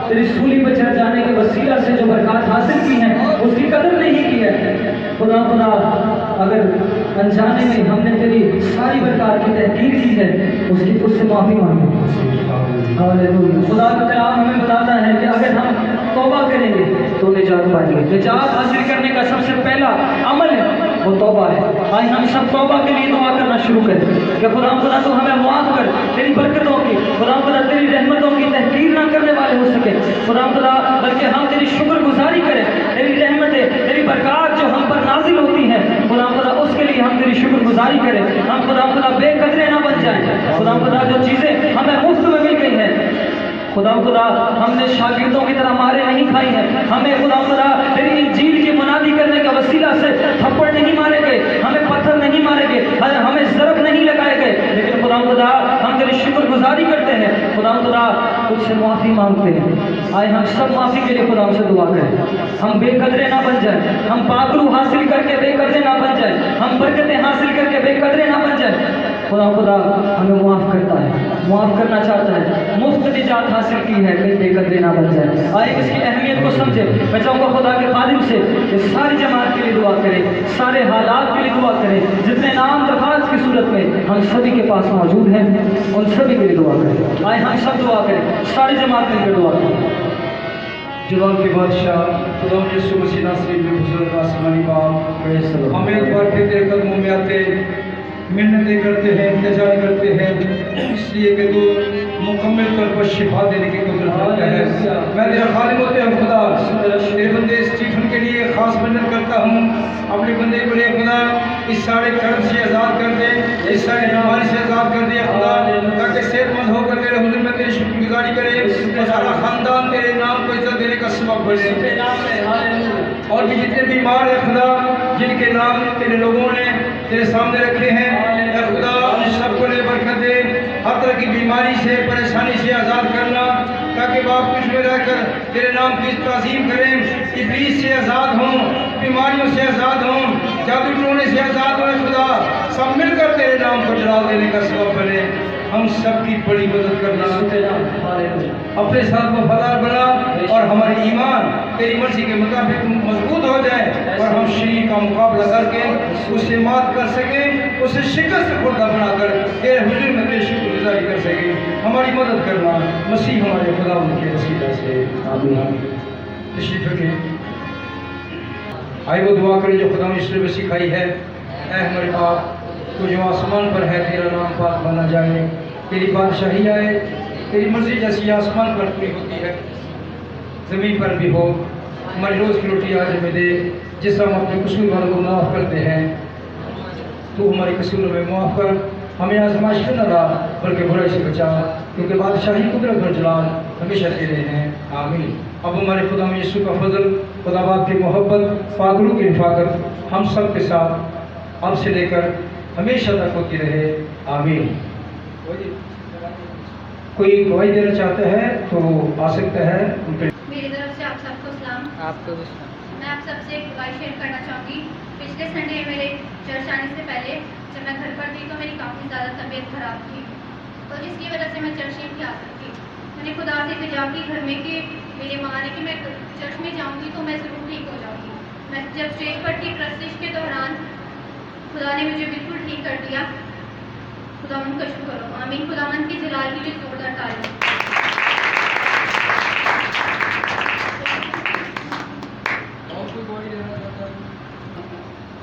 तेरी सूली पर चढ़ जाने के वसीला से जो बरकत हासिल की है उसकी कदर नहीं की है, खुदा अगर अनजाने में हमने तेरी सारी बरकत की तहकीर की है, उसकी उससे माफ़ी मांगे। खुदा का कलाम हमें बताता है कि अगर हम तौबा करेंगे तो निजात पाएंगे। निजात हासिल करने का सबसे पहला अमल है वो तौबा है। आइए हम सब तौबा के लिए दुआ करना शुरू करें कि खुदा तो हमें मुआफ कर, तेरी बरकतों की, खुदा तेरी रहमतों की तहकीर ना करने वाले हो सके खुदा, बल्कि हम तेरी शुक्रगुजारी करें, तेरी रहमतें, तेरी बरकत जो हम पर नाजिल होती हैं खुदा, उसके लिए हम तेरी शुक्रगुजारी करें। हम खुदा बेकदरे ना बन जाएं। खुदा जो चीज़ें हमें मुफ्त में मिल गई हैं, खुदा हमने शागिर्दों की तरह मारे नहीं खाई है, हमें खुदा तेरी इंजील की मुनादी करने का वसीला से थप्पड़ नहीं मारे गए, हमें पत्थर नहीं मारे गए, हमें ज़रब नहीं लगाए गए, लेकिन खुदा हम तेरी शुक्रगुजारी करते हैं। खुदा तुझसे माफ़ी मांगते हैं। आए हम सब माफ़ी के लिए खुदा से दुआ करें, हम बेकदरे ना बन जाए, हम पाकरू हासिल करके बेकदरे ना बन जाए, हम बरकतें हासिल करके बेकदरे ना बन जाए। खुदा हमें माफ़ करता है, माफ़ करना चाहता है। मुफ्त निजात हासिल की है, कहीं बेकदरी ना बन जाए। आइए इसकी अहमियत को समझे। मैं चाहूँगा खुदा के खादिम से कि सारी जमात के लिए दुआ करें, सारे हालात के लिए दुआ करें। जितने नाम दरखास्त की सूरत में हम सभी के पास मौजूद हैं, उन सभी के लिए दुआ करें। आए हम सब दुआ करें, सारी जमात के लिए दुआ करें। जवाब के बादशाह खुदा यीशु मसीह नासरी में बुजुर्ग आसमानी बाप, हम एक बार फिर तेरे कदमों में आते मिन्नतें करते हैं, इंतजार करते हैं, इसलिए कि तू मुकम्मल तौर पर शिफा देने की कुदरत रखता है। मैं तेरा खालिक होते हैं खुदा, तेरे बंदे स्टीफन के लिए खास मन्नत करता हूँ, अपने बंदे को लिए खुदा इस सारे कर्म से आज़ाद कर दे, इस सारे बीमारी से आज़ाद कर दे खुदा, ताकि सेहतमंद होकर तेरे हुजूर में तेरी शुक्रगुजारी करे और सारा खानदान तेरे नाम को इज्जत देने का सबब बने। और भी जितने बीमार हैं खुदा, जिनके नाम तेरे लोगों ने तेरे सामने रखे हैं, खुदा उन सबको ने बरकत दे, हर तरह की बीमारी से परेशानी से आज़ाद करना, ताकि बाप कुछ में रहकर तेरे नाम की ताज़ीम करें, इब्लीस से आज़ाद हों, बीमारियों से आज़ाद हों, जादू टोने से आज़ाद हों खुदा, सब मिलकर तेरे नाम को जलाल देने का सबब बने। हम सब की बड़ी मदद करना, अपने साथ वफादार बना और हमारे ईमान तेरी मर्जी के मुताबिक मजबूत हो जाए और हम शरीर का मुकाबला करके उसे मात कर सकें, उसे शिकस्त खुर्दा बनाकर तेरे हुजूर में तेरी शुक्रगुजारी कर सकें। हमारी मदद करना मसीह हमारे खुदा उनके वसीला से आमीन। तशरीफ रखें। आइए वो दुआ करें जो खुदा ने इसने सिखाई है। ऐ हमारे बाप, तू जो आसमान पर है, तेरा नाम पाक बना जाए, तेरी बादशाही आए, तेरी मर्जी जैसी आसमान पर पूरी होती है ज़मीन पर भी हो। हमारी रोज़ की रोटी आज हमें दे, जिस हम अपने कसूर वालों को माफ़ करते हैं, तू हमारे कसूरों में माफ़ कर, हमें आजमाइश में न ला बल्कि बुराई से बचा, क्योंकि बादशाही कुदरत और जलाल हमेशा तेरे हैं। आमीन। अब हमारे खुदा में यीशु का फजल, खुदा बाप की मोहब्बत, पागलों की हिफाजत हम सब के साथ अब से लेकर हमेशा तक होती रहे। आमीन। कोई गवाही देना चाहता है तो आ सकता है। मेरी तरफ से आप सबको सलाम। आपको मैं आप सबसे एक गवाही शेयर करना चाहूँगी। पिछले संडे मेरे चर्च आने से पहले जब मैं घर पर थी तो मेरी काफ़ी ज़्यादा तबीयत खराब थी, तो जिसकी वजह से मैं चर्च नहीं आ सकती। मैंने खुदा से इल्तिजा की घर में कि मेरी माँ ने कि मैं चर्च में जाऊँगी तो मैं ज़रूर ठीक हो जाऊँगी। मैं जब स्टेज पर थी प्रस्तिश के दौरान खुदा ने मुझे बिल्कुल ठीक कर दिया। खुदावंद का शुक्र हो। आमीन। खुदावंद की जलाल के लिए जोरदार ताली।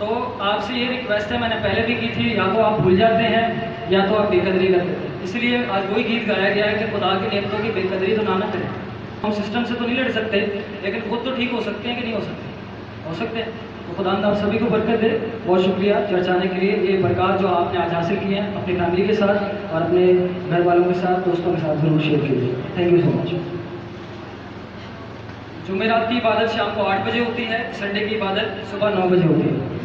तो आपसे ये रिक्वेस्ट है, मैंने पहले भी की थी, या तो आप भूल जाते हैं या तो आप बेकदरी करते हैं। इसलिए आज वही गीत गाया गया है कि खुदा की नेमतों की बेकदरी तो ना करें। हम सिस्टम से तो नहीं लड़ सकते, लेकिन खुद तो ठीक हो सकते हैं कि नहीं हो सकते? हो सकते हैं। तो खुदा आप सभी को बरकत दे। बहुत शुक्रिया चर्च आने के लिए। ये बरकत जो आपने आज हासिल की है अपनी फैमिली के साथ और अपने घर वालों के साथ, दोस्तों के साथ जरूर शेयर कीजिए। Thank you so much. जुमेरात की इबादत शाम को 8 बजे होती है, संडे की इबादत सुबह 9 बजे होती है।